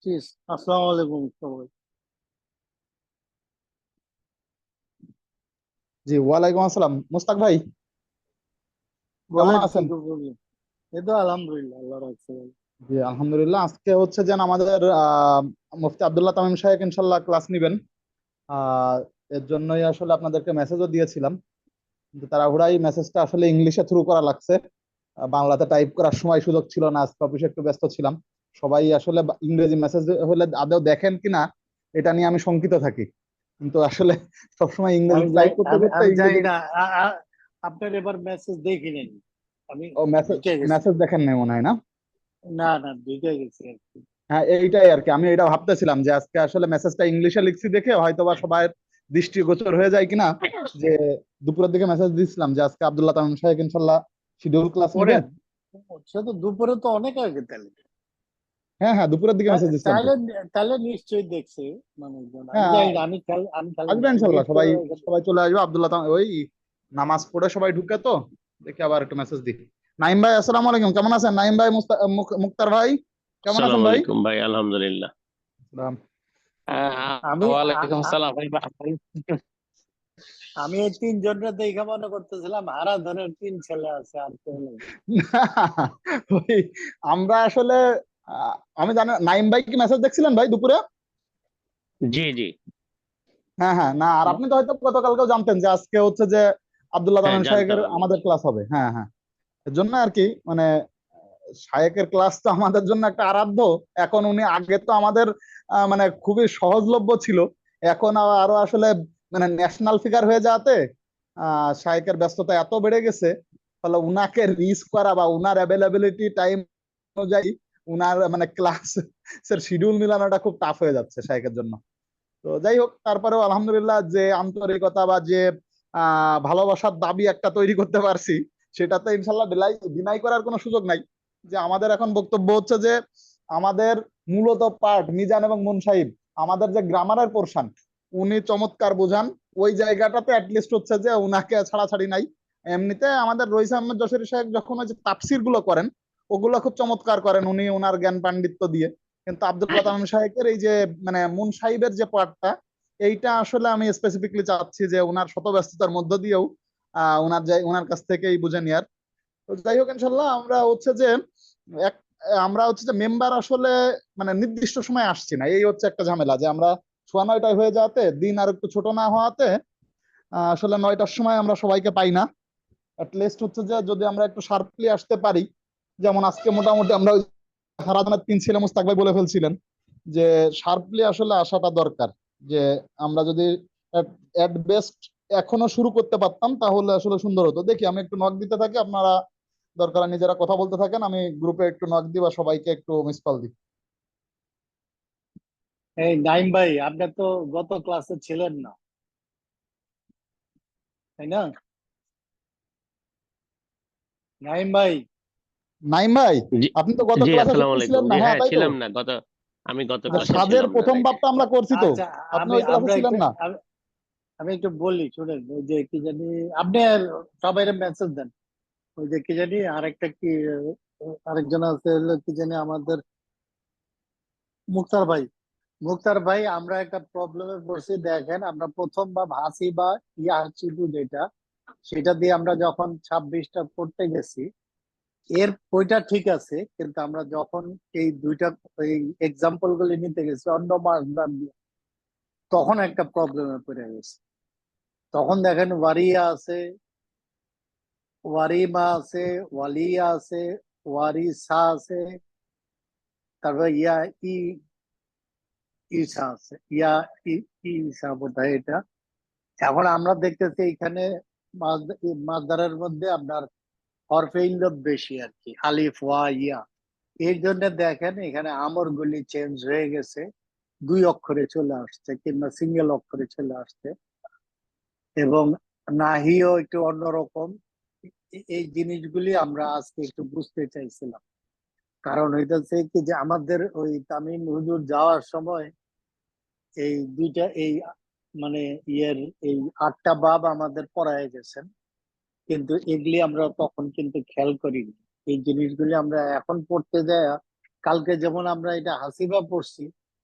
জি, আসসালামু আলাইকুম সবাই। জি, ওয়ালাইকুম আসসালাম মুস্তাক ভাই। কেমন বলেন কি আছেন? বলবেন? এই তো আলহামদুলিল্লাহ, আল্লাহ রাখছে ভাই। জি, আলহামদুলিল্লাহ। আজকে হচ্ছে যে আমাদের মুফতি আব্দুল্লাহ তামিম সাহেব ইনশাল্লাহ ক্লাস নিবেন। আহ এর জন্যই আসলে আপনাদেরকে মেসেজও দিয়েছিলাম, কিন্তু তাড়াহুড়াই মেসেজটা আসলে ইংলিশে থ্রু করা লাগছে। বাংলাতে টাইপ করার সময় সুযোগ ছিল না, আজকে অফিসে একটু ব্যস্ত ছিলাম। সবাই আসলে ইংরেজি মেসেজ হলে আদৌ দেখেন কিনা এটা নিয়ে আমি শঙ্কিত থাকি, কিন্তু আসলে সবসময় ইংরেজি আমি যাই টাইপ করতে আমি করতে আমি জানি ইংরেজি। না। আপনার এবার মেসেজ দেখি নাই। আমি ও, মেসেজ ঢুকে গেছি। মেসেজ দেখেন নাই মনে হয় না? না না, ঢুকে গেছি আর কি। হ্যাঁ, এইটাই আর কি, আমি এটা ভাবতেছিলাম যে আজকে আসলে মেসেজটা ইংলিশে লিখছি দেখে হয়তোবা সবার দৃষ্টিগোচর হয়ে যায় কিনা, যে দুপুরের দিকে মেসেজ দিছিলাম যে আজকে আব্দুল্লাহ তামিম সাহেব ইনশাল্লাহ শিডিউল ক্লাস নিবে। দুপুরে? সে তো দুপুরে তো অনেক আগে তাহলে। হ্যাঁ হ্যাঁ, দুপুরের দিকে মেসেজ দিছিলাম তো। তাহলে তাহলে নিশ্চয়ই দেখছে মানুষজন। আমি হ্যাঁ, জানি না, আমি খালি আসবে ইনশাল্লাহ, ন্যাভিগেট সবাই করে সবাই চলে আসবে। আব্দুল্লাহ ওই নামাজ পড়ে সবাই ঢুকে তো, দেখি আবার একটু মেসেজ দিই। নাইম ভাই আসসালামু আলাইকুম, কেমন আছেন? নাইম ভাই, মুক্তার ভাই, কেমন আছেন আসসালামু ভাই? আলাইকুম ভাই, আলহামদুলিল্লাহ। সালাম। আমি ওয়ালাইকুম আসসালাম ভাই। আমি এই তিনজনকে দেখে মনে করতেছিলাম হারাধনের তিন ছেলে আছে, আর কেউ নেই। ওই আমরা আসলে আহ, আমি জানি নাইম ভাই কি মেসেজ দেখছিলেন ভাই দুপুরে? জি জি। হ্যাঁ হ্যাঁ, না আর আপনি তো হয়তো গতকালকেও জানতেন যে আজকে হচ্ছে যে আব্দুল্লাহ হ্যাঁ, তামিম জানতাম সাহেবের আমি। আমাদের ক্লাস হবে। হ্যাঁ হ্যাঁ, এর জন্য আর কি, মানে শায়েকের ক্লাস তো আমাদের জন্য একটা আরাধ্য। এখন উনি আগে তো আমাদের মানে খুবই সহজলভ্য ছিল, এখন আরো আসলে মানে ন্যাশনাল ফিগার হয়ে যাওয়াতে শায়েকের ব্যস্ততা এত বেড়ে গেছে, ফলে উনাকে রিচ করা বা উনার অ্যাভেলেবিলিটি টাইম অনুযায়ী উনার মানে ক্লাসের শিডিউল মিলানোটা খুব টাফ হয়ে যাচ্ছে শায়েকের জন্য। তো যাই হোক, তারপরেও আলহামদুলিল্লাহ যে আন্তরিকতা বা যে ভালোবাসার দাবি একটা তৈরি করতে পারছি, সেটাতে ইনশাল্লাহ ডিনাই করার কোনো সুযোগ নাই। যে আমাদের এখন বক্তব্য হচ্ছে যে আমাদের মূলত পার্ট মিজান এবং মুনসাহিব, আমাদের যে গ্রামারের পোর্শন উনি চমৎকার বোঝান। ওই জায়গাটাতে অ্যাটলিস্ট হচ্ছে যে উনাকে ছাড়াছাড়ি নাই। এমনিতে আমাদের রইস আহমেদ যশোরী সাহেব যখন ওই যে তাফসির গুলো করেন, ওগুলো খুব চমৎকার করেন উনি ওনার জ্ঞান পাণ্ডিত্য দিয়ে। কিন্তু আব্দুল্লাহ তামিম সাহেবের এই যে মানে মুন সাহিবের যে পার্টটা, এইটা আসলে আমি স্পেসিফিকলি চাচ্ছি যে ওনার শত ব্যস্ততার মধ্য দিয়েও ওনার কাছ থেকেই বুঝে নেয়ার। তো যাই হোক, ইনশাল্লাহ আমরা হচ্ছে যে এক আমরা হচ্ছে যে মেম্বার আসলে মানে নির্দিষ্ট সময় আসছি না, এই হচ্ছে একটা ঝামেলা, যে আমরা 9:30 হয়ে যাওয়াতে, দিন আর একটু ছোট না হওয়াতে আসলে 9টার সময় আমরা সবাইকে পাই না। লিস্ট হচ্ছে যে যদি আমরা একটু শার্পলি আসতে পারি, যেমন আজকে মোটামুটি আমরা ওই হারাধনের 3 ছেলে মুস্তাক ভাই বলে ফেলছিলেন যে শার্পলি আসলে আসাটা দরকার। যে আমরা যদি এট বেস্ট এখনো শুরু করতে পারতাম তাহলে আসলে সুন্দর হতো। দেখি, আমি একটু নক দিতে থাকি, আপনারা দরকার হয় নিজেরা কথা বলতে থাকেন, আমি গ্রুপে একটু নক দিই বা সবাইকে একটু মিস কল দিই। এই নাইম ভাই, আপনি তো গত ক্লাসে ছিলেন না, তাই না? নাইম ভাই। নাইম ভাই, জি আপনি তো গত জি, ক্লাসে আসসালামু যুক্ত আলাইকুম। ছিলেন না, জি হ্যাঁ হ্যাঁ, তাই তো? ছিলাম না আমি গত যে ক্লাসে সাজের ছিলাম না, প্রথম রাইট। ভাবটা আমরা করছি তো, আচ্ছা, আপনি আমি ওই ক্লাসে আমরা ছিলেন একটু না? আমি একটু বলি, শুনেন। ওই যে কি জানি, আপনি সবাই মেসেজ দেন। ওই যে কি জানি আরেকটা কি, আরেকজন আছে হলো কি জানি আমাদের মুক্তার ভাই। মুক্তার ভাই, আমরা একটা প্রবলেমে পড়ছি। দেখেন, আমরা প্রথম বা হাসি বা হাসিবু যেটা, সেটা দিয়ে আমরা যখন 26টা পড়তে গেছি, এর ওইটা ঠিক আছে। কিন্তু আমরা যখন এই দুইটা এই এক্সাম্পল গুলি নিতে গেছি অন্য মার্কদার দিয়ে, তখন একটা প্রবলেমে পড়ে গেছে। তখন দেখেন ওয়ারিয়া আছে, ওয়ারিমা আছে, ওয়ালিয়া আছে, ওয়ারিসা আছে, তারপর ই ঈসা আছে, ঈসা বোধ হয় এটা। এখন আমরা দেখতেছি এখানে মাসদারের মধ্যে আপনার হরফে ইল্লত বেশি আর কি, আলিফ ওয়া ইয়া। এর জন্য দেখেন এখানে আমর গুলি চেঞ্জ হয়ে গেছে, 2 অক্ষরে চলে আসছে কিংবা সিঙ্গেল অক্ষরে চলে আসছে। এবং নাহিও একটু অন্যরকম। এই জিনিসগুলি আমরা আজকে একটু বুঝতে চাইছিলাম। কারণ হইতেছে কি যে আমাদের ওই তামিম হুজুর যাওয়ার সময় এই দুইটা এই মানে ইয়ের এই 8টা বাব আমাদের পড়ায় গেছেন, কিন্তু এগুলি আমরা তখন কিন্তু খেয়াল করিনি। এই জিনিসগুলি আমরা এখন পড়তে যাই কালকে যেমন আমরা এটা হাসিবা পড়ছি,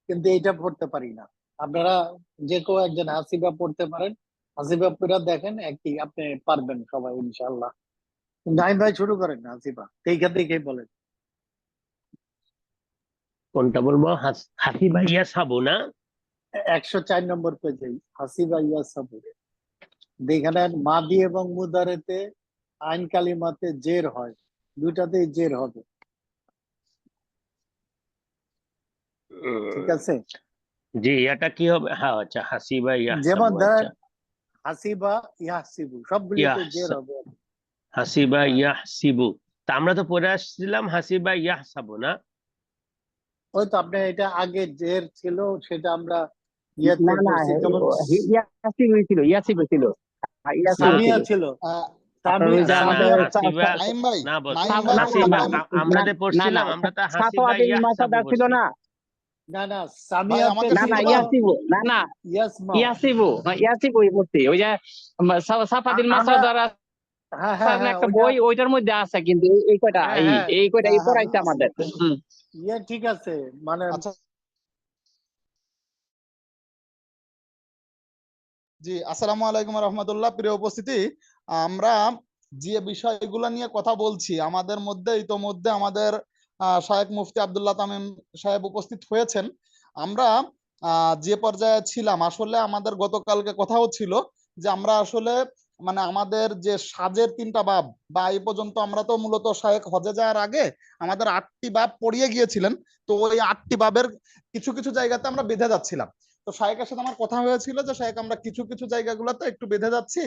কিন্তু এটা পড়তে পারি না। আপনারা যে কেউ একজন হাসিবা পড়তে পারেন, হাসিবা পড়ে দেখেন, একই আপনি পারবেন সবাই ইনশাল্লাহ। নাইম ভাই শুরু করেন হাসিবা, এইখান থেকেই বলেন। কোনটা বলবো? হাসিবা ইয়াসাবু না? 104 নম্বর পেজে হাসিবা ইয়াসাবু, যেখানে মাদি এবং মুদারেতে আইন কালিমাতে জের হয়, দুইটাতেই জের হবে, ঠিক আছে? জি, এটা কি হবে? হ্যাঁ, আচ্ছা, হাসিবা যেমন ইয়াহসাবু। ধরেন আচ্ছা, হাসিবা ইয়াহসিবু, সবগুলিতে জের হবে। হাসিবা হ্যাঁ, ইয়াহসিবু। তা আমরা তো পড়ে আসছিলাম হাসিবা ইয়াহসাবু না? ওই তো আপনি এটা আগে জের ছিল, সেটা আমরা ইয়েতে না না পড়ছি, যেমন ইয়াসিবু ছিল, ইয়াসিবু ছিল, ইয়াসিবু সামিয়া ছিল। ছিল, আপনার ওই যে না না, আমাদের হাসিবা নাইম ভাই, না বস, নাইম ভাই হাসিবা বলবেন। আমরা যে না পড়ছিলাম, না আমরা তো হাসিবা সাফওয়াতিল ইয়াহসাবু মাসাদার ছিল পড়ছি। না, না না, ভাই সামিয়াতে আমাকে না না শুনতে পান? ইয়াসিবু, না না ইয়াসমা। ইয়াসিবু পড়ছি, ওই যে সাফাতিল আমরা মাসাদার হ্যাঁ হ্যাঁ হ্যাঁ, একটা ওইটা বই, ওইটার মধ্যে আছে, কিন্তু এই কয়টা হ্যাঁ হ্যাঁ এই কয়টা এই হ্যাঁ, পড়াইছে আছে। আমাদের। ইয়ে ঠিক আছে, মানে আচ্ছা, জি, আসসালামু আলাইকুম রহমতুল্লাহ। প্রিয় উপস্থিতি, আমরা যে বিষয়গুলো নিয়ে কথা বলছি, আমাদের মধ্যে ইতোমধ্যে আমাদের শায়েখ মুফতি আব্দুল্লাহ তামিম সাহেব উপস্থিত হয়েছেন। আমরা যে পর্যায়ে ছিলাম, আসলে আমাদের গতকালকে কথা হচ্ছিল যে আমরা আসলে মানে আমাদের যে সাজের 3টা বাব, বা এই পর্যন্ত আমরা তো মূলত শায়েখ হজে যাওয়ার আগে আমাদের 8টি বাব পড়িয়ে গিয়েছিলেন। তো ওই 8টি বাবের কিছু কিছু জায়গাতে আমরা বেঁধে যাচ্ছিলাম। তো শায়েকের সাথে আমার কথা হয়েছিল যে শায়েক, আমরা কিছু কিছু জায়গাগুলোতে একটু বেঁধে যাচ্ছি,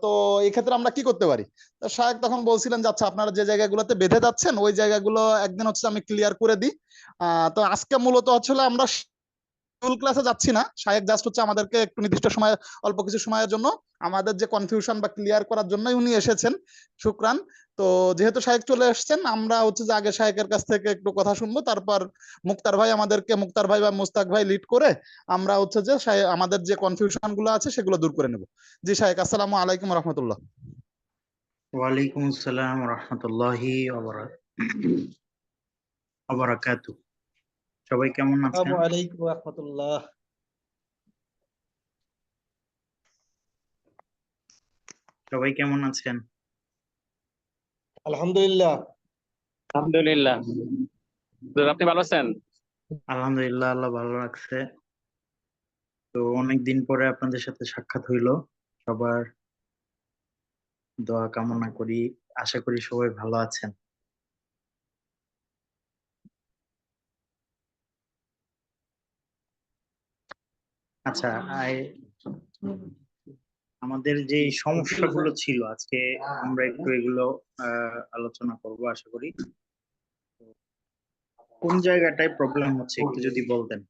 তো এই ক্ষেত্রে আমরা কি করতে পারি? তো শায়েক তখন বলছিলেন যে আচ্ছা, আপনারা যে জায়গাগুলোতে বেঁধে যাচ্ছেন ওই জায়গাগুলো একদিন হচ্ছে আমি ক্লিয়ার করে দিই। তো আজকে মূলত হচ্ছে আমরা ফুল ক্লাসে যাচ্ছি না, শায়েক জাস্ট হচ্ছে আমাদেরকে একটু নির্দিষ্ট সময়, অল্প কিছু সময়ের জন্য আমাদের যে কনফিউশন বা ক্লিয়ার করার জন্যই উনি এসেছেন। শুক্রান। তো যেহেতু শায়েক চলে এসেছেন, আমরা হচ্ছে যে আগে শায়েকের কাছ থেকে একটু কথা শুনবো, তারপর মুক্তার ভাই বা মুস্তাক ভাই লিড করে আমরা হচ্ছে যে আমাদের যে কনফিউশন গুলো আছে সেগুলো দূর করে নেব। জি শায়েক, আসসালামু আলাইকুম রহমতুল্লাহ। ওয়ালাইকুম আসসালাম রাহমাতুল্লাহি ওয়া বারাকাতুহু। সবাই কেমন আছেন? আসসালামু আলাইকুম ওয়া রাহমাতুল্লাহ। সবাই কেমন আছেন? আলহামদুলিল্লাহ। আলহামদুলিল্লাহ, আপনি ভালো আছেন? আলহামদুলিল্লাহ, আল্লাহ ভালো রাখছে। তো অনেকদিন পরে আপনাদের সাথে সাক্ষাৎ হইলো। সবার দোয়া কামনা করি, আশা করি সবাই ভালো আছেন। আচ্ছা, আমাদের যে সমস্যাগুলো ছিল আজকে আমরা একটু এগুলো আলোচনা করব আশা করি। কোন জায়গাটায় প্রবলেম হচ্ছে একটু যদি বলতেন।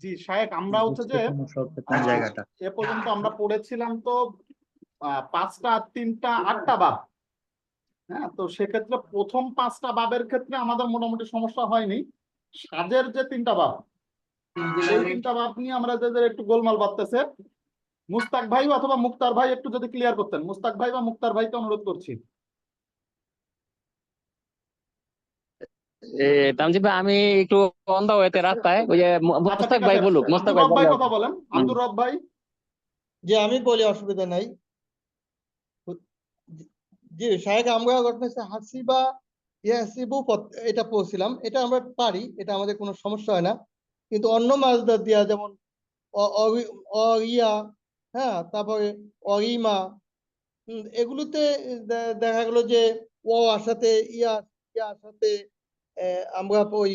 জি শায়েক, আমরা হচ্ছে যে সমস্যা হচ্ছে কোন জায়গাটা? এ পর্যন্ত আমরা পড়েছিলাম তো 5টা 3টা 8টা বাব। হ্যাঁ, তো সেক্ষেত্রে প্রথম 5টা বাবের ক্ষেত্রে আমাদের মোটামুটি সমস্যা হয়নি। সাজের যে 3টা বাব, সেই 3টা বাব নিয়ে আমরা যাদের একটু গোলমাল বাঁধতেছে, মুস্তাক ভাই অথবা মুক্তার ভাই একটু যদি ক্লিয়ার করতেন, মুস্তাক ভাই বা মুক্তার ভাইকে অনুরোধ করছি। তামজিদ ভাই, আমি একটু অন্ধ হয়েতে রাস্তায়, ওই যে আচ্ছা মুস্তাক ঠিক ভাই আছে, বলুক, মুস্তাক আব্দুর ভাই রব ভাই বলুক। কথা বলেন, আব্দুর রব ভাই। যে আমি বলি, অসুবিধা নাই। জি শায়েখ, আমরা ঘটনা হাসিবা ইয়াসিবু এটা পড়ছিলাম, এটা আমরা পারি, এটা আমাদের কোনো সমস্যা হয় না। কিন্তু অন্য মাছদার দিয়া, যেমন অরিয়া, হ্যাঁ, তারপরে অরিমা, এগুলোতে দেখা গেল যে ও আসাতে ইয়া ইয়া আসাতে আমরা ওই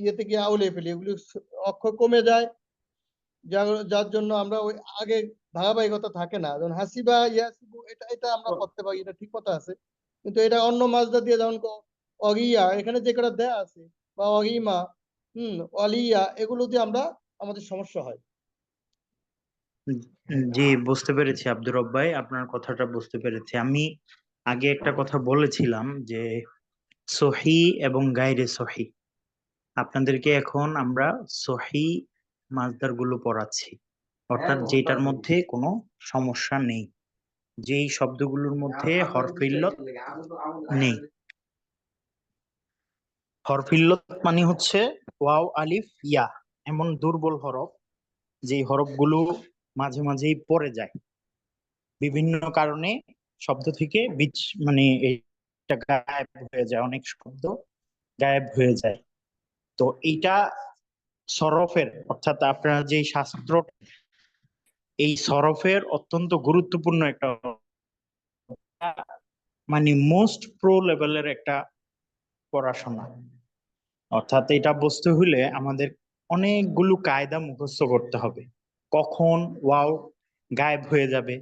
ইয়েতে গিয়ে আউলে ফেলি, এগুলো অক্ষর কমে যায়, যার জন্য আমরা ওই আগে ধারাবাহিকতা থাকে না। যেমন হাসিবা ইয়াসিবু, এটা এটা আমরা করতে পারি, এটা ঠিক কথা আছে। কিন্তু এটা অন্য মাজদা দিয়ে, যেমন অরিয়া, এখানে যে কটা দেয়া আছে, বা অরিমা, অলিয়া, এগুলো দিয়ে আমরা আমাদের সমস্যা হয়। জি, বুঝতে পেরেছি আব্দুর রব ভাই, আপনার কথাটা বুঝতে পেরেছি। আমি আগে একটা কথা বলেছিলাম যে সহি এবং গায়রে সহি, আপনাদেরকে এখন আমরা সহি মাসদার গুলো পড়াচ্ছি, অর্থাৎ যেটার মধ্যে কোনো সমস্যা নেই, যেই শব্দগুলোর মধ্যে হরফে ইল্লত নেই। হরফিল্লত মানে হচ্ছে ওয়াও আলিফ ইয়া, এমন দুর্বল হরফ যে হরফগুলো মাঝে মাঝেই পড়ে যায় বিভিন্ন কারণে, শব্দ থেকে মানে এটা গায়েব হয়ে যায়, অনেক শব্দ গায়েব হয়ে যায়। তো এইটা সরফের, অর্থাৎ আপনার যে শাস্ত্র, এই সরফের অত্যন্ত গুরুত্বপূর্ণ একটা, মানে মোস্ট প্রো লেভেলের একটা পড়াশোনা। অর্থাৎ এটা বুঝতে হলে আমাদের অনেকগুলো কায়দা মুখস্থ করতে হবে। কখন ওয়াও গায়েব হয়ে যাবে,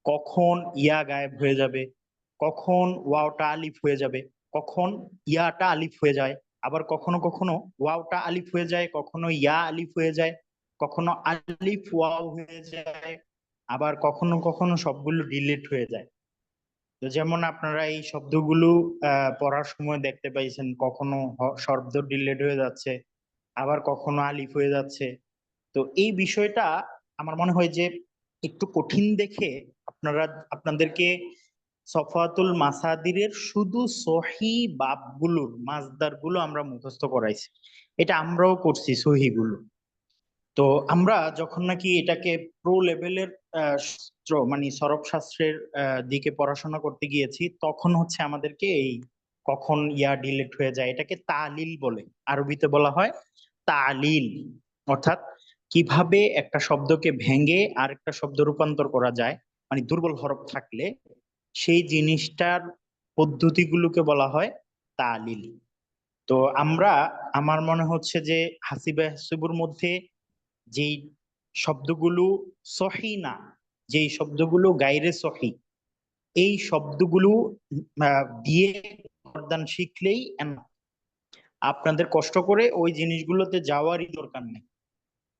কখন ইয়া গায়েব হয়ে যাবে, কখন ওয়াওটা আলিফ হয়ে যাবে, কখন ইয়াটা আলিফ হয়ে যায়, আবার কখনো কখনো ওয়াওটা আলিফ হয়ে যায়, কখনো ইয়া আলিফ হয়ে যায়, কখনো আলিফ ওয়াও হয়ে যায়, আবার কখনো কখনো সবগুলো ডিলিট হয়ে যায়। তো যেমন আপনারা এই শব্দগুলো পড়ার সময় দেখতে পাইছেন, কখনো শব্দ ডিলেট হয়ে যাচ্ছে, আবার কখনো আলিফ হয়ে যাচ্ছে। তো এই বিষয়টা আমার মনে হয় যে একটু কঠিন দেখে আপনাদেরকে সফাতুল মাসাদিরের শুধু সহি বাবগুলোর মাজদার গুলো আমরা মুখস্থ করাইছি। এটা আমরাও করছি সহি গুলো। তো আমরা যখন নাকি এটাকে প্রো লেভেলের মানে সরব শাস্ত্রের দিকে পড়াশোনা করতে গিয়েছি, তখন হচ্ছে আমাদেরকে এই কখন ইয়া ডিলেট হয়ে যায় এটাকে তালিল বলে, আরবিতে বলা হয় তালিল। অর্থাৎ কিভাবে একটা শব্দকে ভেঙে আরেকটা শব্দ রূপান্তর করা যায়, মানে দুর্বল হরফ থাকলে সেই জিনিসটার পদ্ধতিগুলোকে বলা হয় তালিল। তো আমার মনে হচ্ছে যে হাসিবে হাসিবুর মধ্যে যেই শব্দগুলো সহি না, যেই শব্দগুলো গায়রে সহি, এই শব্দগুলো দিয়ে পড়দান শিখলেই enough। আপনাদের কষ্ট করে ওই জিনিসগুলোতে যাওয়ারই দরকার নেই,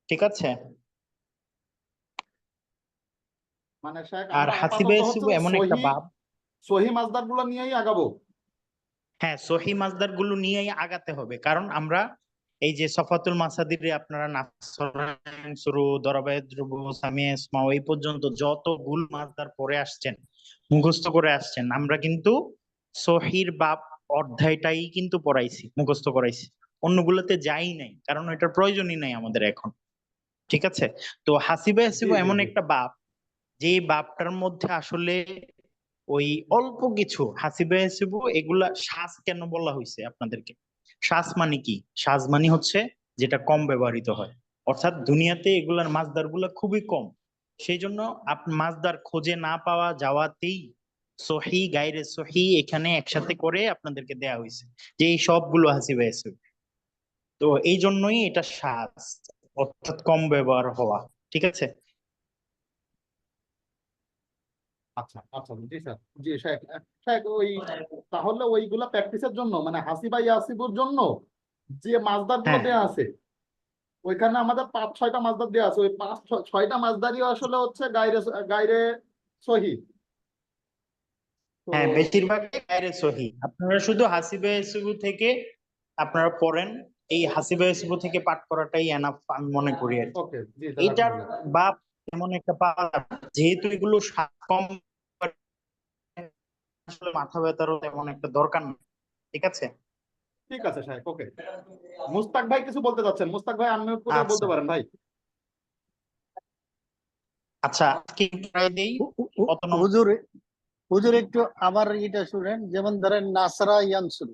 ঠিক আছে? মানে শেখ আর আমরা হাসিবে আপাতত হচ্ছে হাসিবু এমন একটা সহি বাব, সহি মাসদার গুলো নিয়েই আগাবো। হ্যাঁ সহি মাসদার গুলো নিয়েই আগাতে হবে, কারণ আমরা এই যে সফাতুল মাসাদিরে আপনারা নাসরান শুরু দরাবায়ে দ্রুব সামিয়ে ইসমা এই পর্যন্ত যতগুলো মাসদার পড়ে আসছেন, মুখস্থ করে আসছেন, আমরা কিন্তু সহির বাব অধ্যায়টাই কিন্তু পড়াইছি, মুখস্থ করাইছি, অন্যগুলোতে যাই নাই, কারণ এটার প্রয়োজনই নাই আমাদের এখন, ঠিক আছে? তো হাসিবে জি হাসিবু জি এমন জি একটা বাব, যে বাবটার মধ্যে আসলে ওই অল্প কিছু হাসিবে হাসিবু এগুলা সাজ কেন বলা হয়েছে আপনাদেরকে? সাজ মানে কি? সাজ মানে হচ্ছে যেটা কম ব্যবহৃত হয়, অর্থাৎ দুনিয়াতে এগুলার মাছদার গুলা খুবই কম, সেই জন্য মাছদার খোঁজে না পাওয়া যাওয়াতেই সহি গায়রে সহি এখানে একসাথে করে আপনাদেরকে দেয়া হয়েছে, যে এই সবগুলো হাসিবে হাসিবু। তো এই জন্যই এটা সাজ, অর্থাৎ কম ব্যবহার হওয়া, ঠিক আছে? আচ্ছা আচ্ছা জি স্যার। জি শেখ, শেখ ওই তাহলে ওইগুলা প্র্যাকটিসের জন্য মানে হাসিবা ইয়াসিবুর জন্য যে মাসদার গুলো হ্যাঁ দেয়া আছে, ওইখানে আমাদের 5-6টা মাসদার দেওয়া আছে, ওই 5-6টা মাসদারই আসলে হচ্ছে গায়রে গায়রে সহি। তো হ্যাঁ, বেশিরভাগই গায়রে সহি। আপনারা শুধু হাসিবে ইয়াসিবু থেকে আপনারা পড়েন, এই হাসিবে ইয়াসিবু থেকে পাঠ করাটাই এনাফ আমি মনে করি আর কি। ওকে জি এইটার জাযাকুমুল্লাহ। বাপ এমন একটা পাওয়া যাবে, যেহেতু এগুলো কম, আসলে মাথা ব্যথারও তেমন একটা দরকার নেই, ঠিক আছে? ঠিক আছে শেখ, ওকে। মুস্তাক ভাই কিছু বলতে চাচ্ছেন? মুস্তাক ভাই আনমিউট করে বলতে আচ্ছা পারেন ভাই। আচ্ছা, আজকে ট্রাই দেই কত নম্বর? হুজুর, হুজুর একটু আবার এটা শুনেন, যেমন ধরেন নাসরা ইয়ানসুর,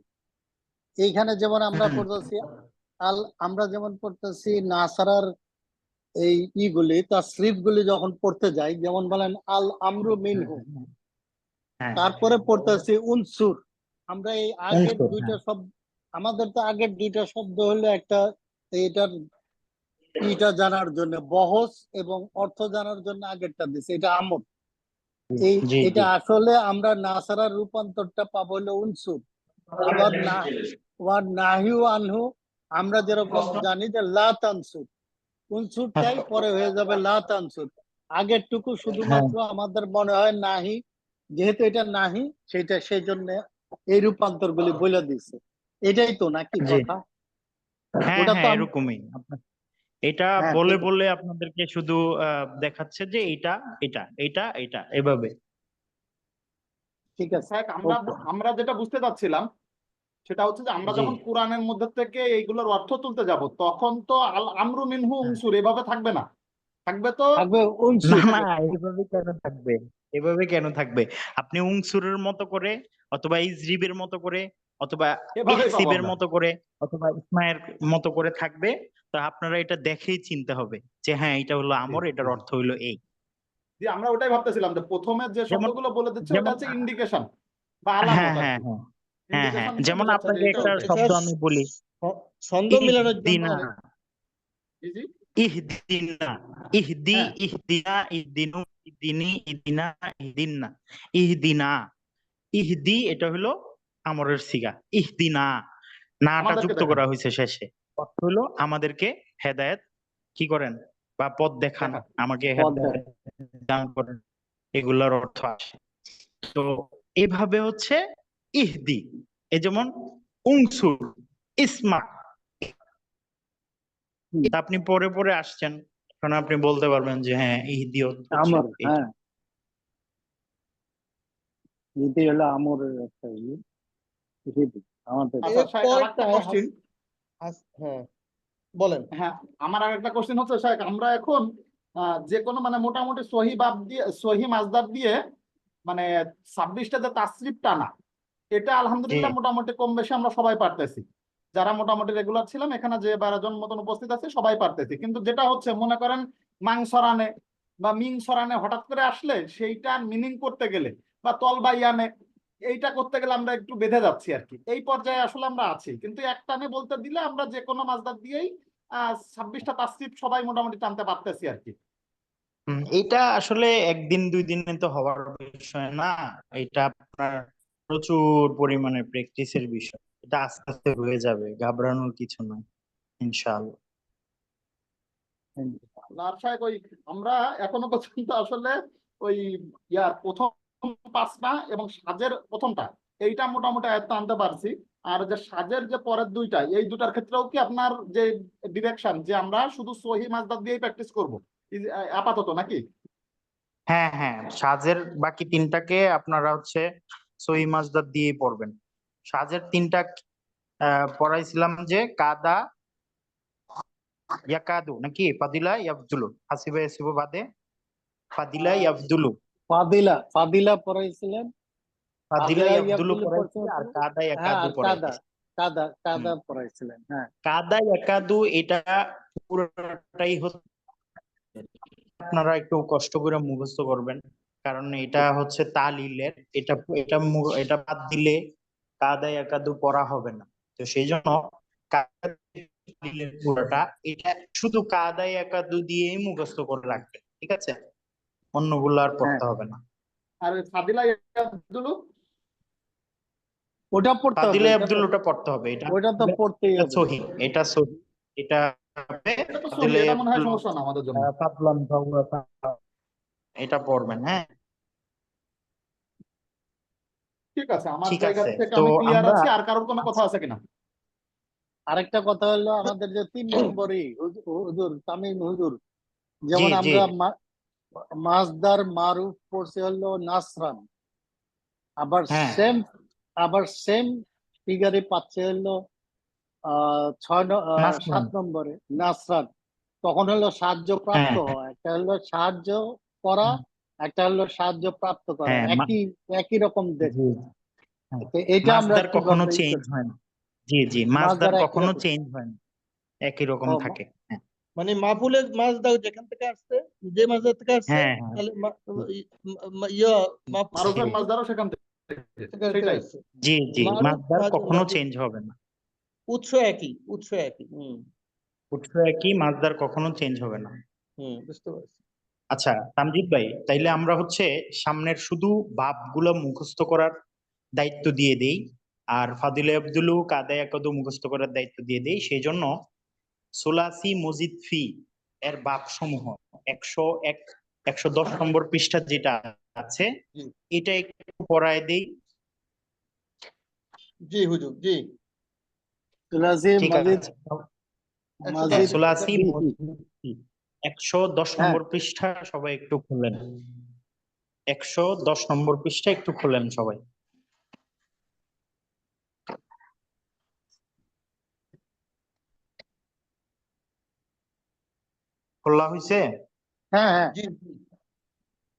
এইখানে যেমন আমরা পড়তেছি আমরা যেমন পড়তেছি নাসারার এই ইগুলি তাসরিফ গুলি যখন পড়তে যাই, যেমন বলেন আল আমরু মিনহু, হ্যাঁ তারপরে পড়তেছি উনসুর। আমরা এই আগের উনসুর, দুইটা হ্যাঁ শব্দ, আমাদের তো আগের দুইটা শব্দ হলো একটা, এটার ইটা জানার জন্য বহস এবং অর্থ জানার জন্য আগেরটা দিছে, এটা আমর। এই জি এটা জি। আসলে আমরা নাসারার রূপান্তরটা পাবো হলো উনসুর। আবার না ওয়ার নাহিউ আনহু, আমরা যেরকম জানি যে লা তানসুর, উনসুরটাই পরে হয়ে যাবে লা তানসুর। আগেরটুকু হ্যাঁ শুধুমাত্র আমাদের মনে হয় নাহি, যেহেতু এটা নাহি সেটা সেই জন্য এই রূপান্তর গুলি বলে দিচ্ছে। এটাই তো নাকি জি, কথা? হ্যাঁ ওটা তো হ্যাঁ এরকমই। এটা হ্যাঁ বলে ঠিক, বলে আপনাদেরকে শুধু দেখাচ্ছে যে এইটা এটা এটা এটা এভাবে। ঠিক আছে, শেখ আমরা ওকে। আমরা যেটা বুঝতে চাচ্ছিলাম সেটা হচ্ছে যে আমরা জি। যখন কোরআনের মধ্যে থেকে এইগুলোর অর্থ তুলতে যাব তখন তো আল আমরু মিনহু উনসুর এভাবে থাকবে না, থাকবে তো থাকবে না উনসুর না, এভাবে কেন থাকবে? এভাবে কেন থাকবে? আপনি উংসুরের মতো করে, অথবা ইজরিবের মতো করে, অথবা এভাবেই পাবো ইহসিবের আমরা। মতো করে, অথবা ইসমায়ের মতো করে থাকবে। তো আপনারা এটা দেখেই চিনতে হবে যে হ্যাঁ এটা হলো আমর, এটার অর্থ হলো এই। যে আমরা ওটাই ভাবতেছিলাম যে প্রথমে যে যেমন শব্দগুলো বলে দিচ্ছে ওটা যেমন হচ্ছে ইন্ডিকেশন বা হ্যাঁ আলামত আর হ্যাঁ কি। হ্যাঁ হ্যাঁ হ্যাঁ, ইন্ডিকেশন যেমন বোঝাচ্ছে যে আপনাকে এটা একটা ওটাই। এটা শব্দ আমি বলি, ছন্দ মিলানোর জন্য ইহদিনা, জি জি ইহদিনা, ইহদি, হ্যাঁ ইহদিনা, ইহদিনু, ইহদিনি, ইহদিনা, ইহদিন্না, ইহদিনা, ইহদি এটা হলো আমরের সিগা, ইহদিনা, নাটা আমাদেরকে যুক্ত দেখান করা হয়েছে শেষে। অর্থ হলো আমাদেরকে হেদায়েত কি করেন বা পথ দেখান, দেখা আমাকে পদ হেদায়েত দান করেন, এগুলোর অর্থ আসে। তো এভাবে হচ্ছে ইহদি, এই যেমন উংসুর, ইসমা, এটা আপনি পরে পরে আসছেন, এখন আপনি বলতে পারবেন যে হ্যাঁ ইহদি হচ্ছে আমর, এটা। হ্যাঁ এটি হলো আমরের একটা ইয়ে পৃথিবী আমাদের। আচ্ছা এর শাহেখ, আর একটা পরেরটা কোশ্চিন। হ্যাঁ বলেন। হ্যাঁ, আমার আর একটা কোশ্চেন হচ্ছে শাহেখ, আমরা এখন যে কোনো মানে মোটামুটি সহি বাব দিয়ে, সহি মাসদার দিয়ে মানে 26টা যে তাসরিফ টানা, এটা জি আলহামদুলিল্লাহ মোটামুটি কম বেশি আমরা সবাই পারতেছি। যারা মোটামুটি রেগুলার ছিলাম এখানে যে 12 জন মতন উপস্থিত আছে সবাই পারতেছি, কিন্তু যেটা হচ্ছে মনে করেন মাংসরানে বা মিংসরানে হঠাৎ করে আসলে সেইটার মিনিং করতে গেলে বা তল বা ইয়ানে এইটা করতে গেলে আমরা একটু বেঁধে যাচ্ছি আর কি। এই পর্যায়ে আসলে আমরা আছি, কিন্তু একটানে বলতে দিলে আমরা যে কোনো মাসদার দিয়েই 26টা তাসরিফ সবাই মোটামুটি টানতে পারতেছি আর কি। এটা আসলে একদিন দুই দিনে তো হওয়ার বিষয় না, এটা আপনার প্রচুর পরিমাণে প্র্যাকটিসের বিষয়, এটা আস্তে আস্তে হয়ে যাবে, ঘাবড়ানোর কিছু নয় ইনশাআল্লাহ। আর শাহেখ ওই আমরা এখনো পর্যন্ত আসলে ওই ইয়ার প্রথম পাঁচটা এবং সাজের প্রথমটা এইটা মোটামুটি আয়ত্ত আনতে পারছি। আর যে সাজের যে পরের দুইটা, এই দুটার ক্ষেত্রেও কি আপনার যে ডিরেকশন যে আমরা শুধু সহি মাসদার দিয়েই প্র্যাকটিস করবো আপাতত নাকি? হ্যাঁ হ্যাঁ, সাজের বাকি তিনটাকে আপনারা হচ্ছে সহি মাসদার দিয়েই পড়বেন। সাজের তিনটা পড়াইছিলাম যে কাদা, ইয়াকাদু নাকি ফাদিলা ইয়াফজুলু, হাসিবা ইয়াসিবু বাদে ফাদিলা ইয়াফজুলু, ফাদিলা ফাদিলা পড়াইছিলেন, ফাদিলা ফাদিলা ইয়াফজুলু ইয়াবদুল পড়াইছি, পড়ছেন, আর কাদা হ্যাঁ ইয়াকাদু আর কাদা পড়াইছি। কাদা হুম, কাদা পড়াইছিলেন, হ্যাঁ কাদা ইয়াকাদু এটা পুরোটাই হচ্ছে আপনারা একটু কষ্ট করে মুখস্থ করবেন, কারণ এটা হচ্ছে তালিলের, এটা এটা এটা বাদ দিলে কাদা একাদু পড়া হবে না। তো সেই জন্য তালিলের পুরোটা এটা শুধু কাদা একাদু দিয়েই মুখস্থ করে রাখবেন, ঠিক আছে? অন্যগুলো আর হ্যাঁ পড়তে হবে না। আর ফাদিলা ইয়াবদুল ওটা পড়তে হবে, ফাদিলে এটা আব্দুল তো ওটা পড়তে হবে, এটা ওটা তো পড়তেই এটা হবে। সহি, এটা সহি, এটা হবে এটা তো সহি, ফাদিলে এটা মনে হয় আব্দুল সমস্যা না আমাদের জন্য। ফাদলান ফাওয়া, এটা পড়বেন হ্যাঁ। ঠিক আছে, আমার ঠিক জায়গা আছে, থেকে তো আমি ক্লিয়ার আমরা আছি। আর কারোর কোনো কথা আছে কিনা? আরেকটা কথা হলো আমাদের যে 3 নম্বরই হুজুর তামিম হুজুর, জি যেমন জি আমরা মাসদার মারুফ পড়ছে হলো নাসরান, আবার হ্যাঁ সেম আবার সেম ফিগারে পাচ্ছে হলো 7 নাসরান, নম্বরে নাসরান। তখন হলো সাহায্য প্রাপ্ত হ্যাঁ হওয়া, একটা হলো সাহায্য করা, একটা হলো সাহায্য প্রাপ্ত করা, হ্যাঁ একই একই রকম জি দেখতে। হ্যাঁ, তো এটা আমরা মাসদার কখনো কিভাবে চেঞ্জ হয় না। জি জি, মাসদার মাসদার একই কখনো রকম। চেঞ্জ হয় না, একই রকম ও, থাকে। হ্যাঁ মানে মাহফুলের মাসদার যেখান থেকে আসছে, যে মাসদার থেকে আসছে, হ্যাঁ হ্যাঁ, তাহলে ইয়া মারুফের জি মাসদারও সেখান থেকে, থেকে সেটাই। আসছে। জি জি, মারুফ মাসদার কখনো মারুফ চেঞ্জ হবে না, উৎস একই, উৎস একই। উৎস একই, মাসদার কখনো চেঞ্জ হবে না। বুঝতে পারছি। আচ্ছা তামজিদ ভাই, তাইলে আমরা হচ্ছে সামনের শুধু ভাবগুলো মুখস্থ করার দায়িত্ব দিয়ে দেই, আর ফাদিলে আব্দুলু কাদা একাদু মুখস্থ করার দায়িত্ব দিয়ে দেই। সেই জন্য সুলাসি মজিদ ফি এর বাপ সমূহ 101 110 নম্বর পৃষ্ঠা যেটা আছে, জি এটা একটু পড়ায় দেই। জি হুজুর, জি। তুলাসি ঠিক মাজিদ আছে, হ্যাঁ, 110 মাজিদ সুলাসি ফি, মজিদ ফি 110 হ্যাঁ নম্বর পৃষ্ঠা সবাই একটু খুললেন, 110 নম্বর পৃষ্ঠা একটু খুললেন সবাই। খোলা হয়েছে? হ্যাঁ হ্যাঁ জি জি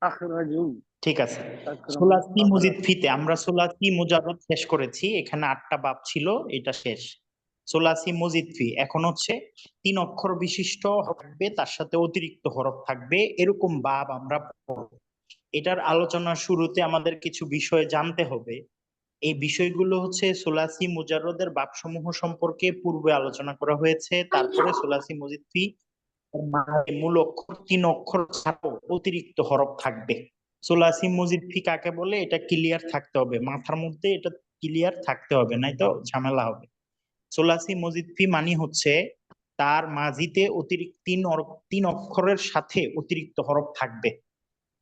আখরাজু ঠিক আছে। আকরামু সুলাসি মুজিদ আখরাজু। ফিতে আমরা সুলাসি মুজাররদ শেষ করেছি, এখানে 8টা বাব ছিল, এটা শেষ। সুলাসি মুজিদ ফি এখন হচ্ছে 3 অক্ষর বিশিষ্ট হবে, তার সাথে অতিরিক্ত হরফ থাকবে, এরকম বাব আমরা পড়ব। এটার আলোচনার শুরুতে আমাদের কিছু বিষয় জানতে হবে। এই বিষয়গুলো হচ্ছে সুলাসি মুজাররদের বাবসমূহ সম্পর্কে পূর্বে আলোচনা করা হয়েছে। তারপরে সুলাসি মুজিদ ফি মূল অক্ষর 3 অক্ষর ছাড়াও অতিরিক্ত হরফ থাকবে। সুলাসি মুজিদ ফি কাকে বলে এটা ক্লিয়ার থাকতে হবে, মাথার মধ্যে এটা ক্লিয়ার থাকতে হবে, নাই তো ঝামেলা হবে। সুলাসি মুজিদ ফি মানে হচ্ছে তার মাঝিতে অতিরিক্ত 3 অক্ষরের সাথে অতিরিক্ত হরফ থাকবে।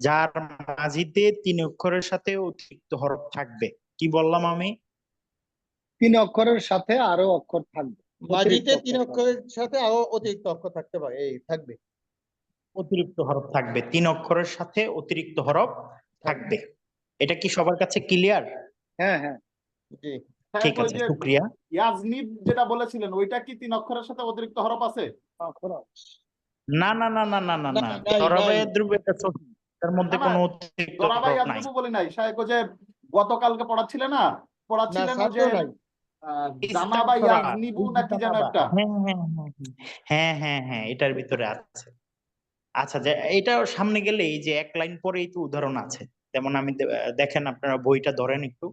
যার মাঝিতে 3 অক্ষরের সাথে অতিরিক্ত হরফ থাকবে, কি বললাম আমি? 3 অক্ষরের সাথে আরো অক্ষর থাকবে, অতিরিক্ত মাঝিতে 3 অক্ষর থাকবে। অক্ষরের সাথে আরো অতিরিক্ত অক্ষর থাকতে পারে, এই থাকবে অতিরিক্ত হরফ থাকবে, 3 অক্ষরের সাথে অতিরিক্ত হরফ থাকবে। এটা কি সবার কাছে ক্লিয়ার? হ্যাঁ হ্যাঁ জি। ঠিক আছে, শুক্রিয়া। ইয়াজনিব যেটা বলেছিলেন ওইটা কি 3 অক্ষরের সাথে অতিরিক্ত হরফ আছে? আখরাজ। না না না না না না না, নাই নাই নাই জরাবায়ে দ্রুব এটা সহি, তার মধ্যে না না, কোনো অতিরিক্ত জরাবাই হরফ নাই। ইয়াজনিবু বলি নাই শায়েখ, ওই যে গতকালকে পড়াচ্ছিলেন না, না পড়াচ্ছিলেন ওই যে সাথেও নাই জামা বা ইস্তাগফারা, ইয়াজনিবু নাকি যেন ইস্তানাবা। একটা। হ্যাঁ হ্যাঁ হ্যাঁ হ্যাঁ হ্যাঁ হ্যাঁ, এটার ভিতরে আছে। আচ্ছা, যে এটা সামনে গেলে এই যে 1 লাইন পরেই তো উদাহরণ আছে। যেমন আমি দেখেন, আপনারা বইটা ধরেন একটু।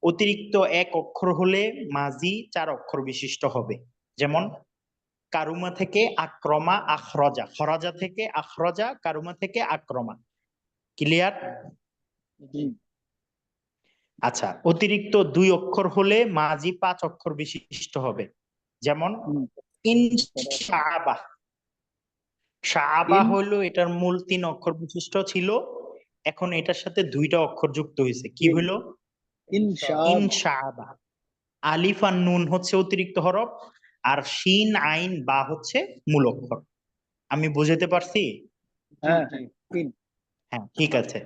অতিরিক্ত 1 অক্ষর হলে মাজি 4 অক্ষর বিশিষ্ট হবে। যেমন কারুমা থেকে আক্রমা, আখরজা, খরাজা থেকে আখরজা, কারুমা থেকে আক্রমা। ক্লিয়ার? জি আচ্ছা, অতিরিক্ত 2 অক্ষর হলে মাজি 5 অক্ষর বিশিষ্ট হবে। যেমন হুম। ইনশাআবা। শাআবা ইন হলো এটার মূল 3 অক্ষর বিশিষ্ট ছিল, এখন এটার সাথে 2টা অক্ষর যুক্ত হয়েছে, কি ইন হলো? ইনশাআল্লাহ। ইনশাআবা। আলিফ আর নুন হচ্ছে অতিরিক্ত হরফ, আর শিন আইন বা হচ্ছে মূল অক্ষর। আমি বুঝাতে পারছি? জি হ্যাঁ জি হ্যাঁ ইন। হ্যাঁ, ঠিক আছে।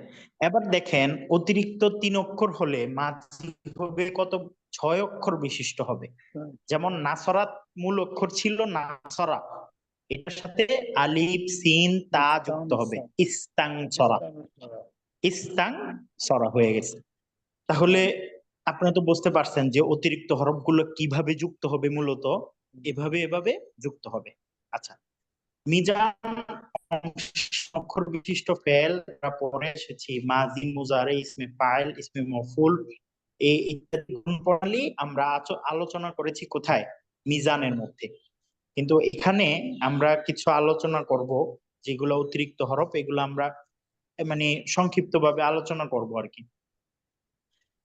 এবার দেখেন, অতিরিক্ত 3 অক্ষর হলে মাঝি হবে কত? 6 অক্ষর বিশিষ্ট হবে। যেমন নাসরাত মূল অক্ষর ছিল নাসরা, এটার সাথে আলিফ সিন তা যুক্ত হবে, ইস্তাংসরা। ইস্তাংসরা হয়ে গেছে। তাহলে আপনারা তো বুঝতে পারছেন যে অতিরিক্ত হরফগুলো কিভাবে যুক্ত হবে, মূলত এভাবে যুক্ত হবে। আচ্ছা, মিজান অক্ষর বিশিষ্ট ফেল আমরা পড়ে এসেছি, মাজি, মুজারে, ইসমে ফাইল, ইসমে মফউল, এই ইত্যাদি গুণপ্রণালী আমরা আলোচনা করেছি কোথায়? মিজানের মধ্যে। কিন্তু এখানে আমরা কিছু আলোচনা করব যেগুলো অতিরিক্ত হরফ, এগুলো আমরা মানে সংক্ষিপ্তভাবে আলোচনা করব আর কি।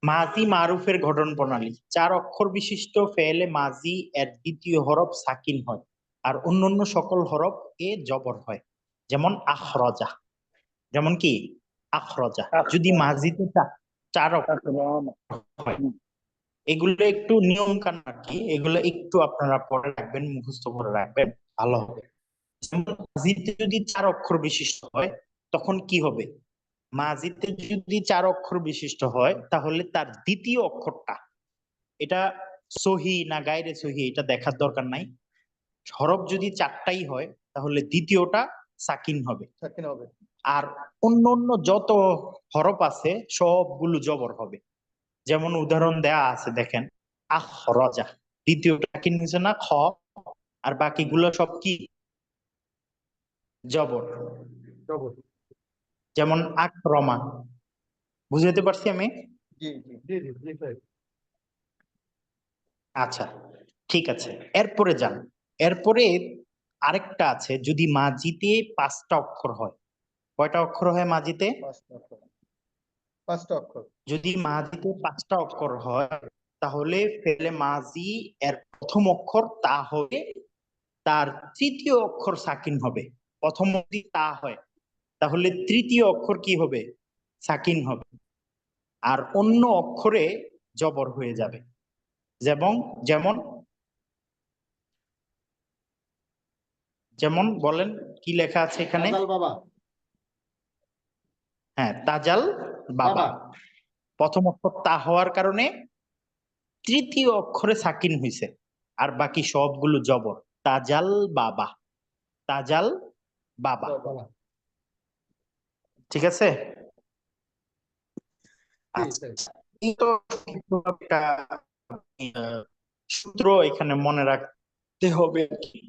মাজি মারুফের গঠন প্রণালী। 4 অক্ষর বিশিষ্ট ফেলে মাজি এর দ্বিতীয় হরফ সাকিন হয়, আর অন্যান্য সকল হরফ এ জবর হয়। যেমন আখরজা, যেমন কি আখরজা। যদি মাজিতে 4 অক্ষর আকরামা। হয়, এগুলো একটু নিয়ম কানুন আর কি, এগুলো একটু আপনারা পড়ে রাখবেন, মুখস্থ করে রাখবেন, ভালো হবে। যেমন মাজিতে যদি 4 অক্ষর বিশিষ্ট হয় তখন কি হবে? মাজিতে যদি 4 অক্ষর বিশিষ্ট হয় তাহলে তার দ্বিতীয় অক্ষরটা, এটা সহি না গায়রে সহি এটা দেখার দরকার নাই, হরফ যদি 4টাই হয় তাহলে দ্বিতীয়টা সাকিন হবে, সাকিন হবে। আর অন্য অন্য যত হরফ আছে সবগুলো জবর হবে। যেমন উদাহরণ দেয়া আছে, দেখেন আখরাজা, দ্বিতীয়টা কি নিচে না খ, আর বাকিগুলো সব কি জবর। যেমন আক্রমা, বুঝাতে পারছি আমি? জি জি জি জি জি স্যার। আচ্ছা, ঠিক আছে, এরপরে যান। এরপরে আরেকটা আছে, যদি মাজিতে 5টা অক্ষর হয়। কয়টা অক্ষর হয় মাজিতে? 5টা অক্ষর, 5টা অক্ষর। যদি মাজিতে 5টা অক্ষর হয় তাহলে ফেলে মাজি এর প্রথম অক্ষর তা হবে, তার তৃতীয় অক্ষর সাকিন হবে। প্রথম যদি তা হয় তাহলে তৃতীয় অক্ষর কি হবে? সাকিন হবে, আর অন্য অক্ষরে জবর হয়ে যাবে। যেমন যেমন যেমন বলেন, কি লেখা আছে এখানে? তাজাল বাবা। হ্যাঁ, তাজাল বাবা। বাবা। প্রথম অক্ষর তা হওয়ার কারণে তৃতীয় অক্ষরে সাকিন হয়েছে, আর বাকি সবগুলো জবর। তাজাল বাবা, তাজাল বাবা। বাবা। ঠিক আছে, জি, আচ্ছা, তাই। এই তো একটা সূত্র এখানে মনে রাখতে হবে আর কি।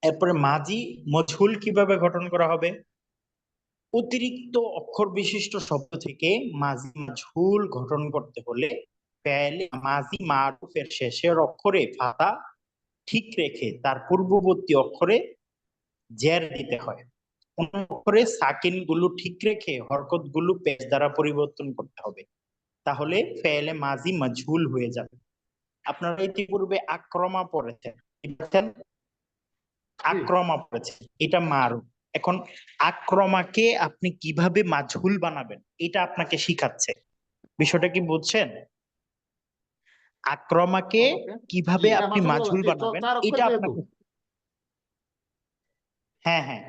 এরপরে মাজি মজহুল কিভাবে গঠন করা হবে? অতিরিক্ত অক্ষর বিশিষ্ট শব্দ থেকে মাজি মজহুল গঠন করতে হলে ফেলে মাজি মারুফের শেষের অক্ষরে ফাতা ঠিক রেখে তার পূর্ববর্তী অক্ষরে জের দিতে হয়। কোন অক্ষরে সাকিন গুলো ঠিক রেখে হরকত গুলো পেশ দ্বারা পরিবর্তন করতে হবে, তাহলে ফেলে মাজি মজহুল হয়ে যাবে। আপনারা ইতিপূর্বে আক্রমা পড়েছেন, আক্রমা পড়েছেন, এটা মারুফ। এখন আক্রমাকে আপনি কিভাবে মাজহুল বানাবেন এটা আপনাকে শিখাচ্ছে। বিষয়টা কি বুঝছেন? আক্রমাকে কিভাবে আপনি মাজহুল বানাবেন এটা আপনাকে, হ্যাঁ হ্যাঁ,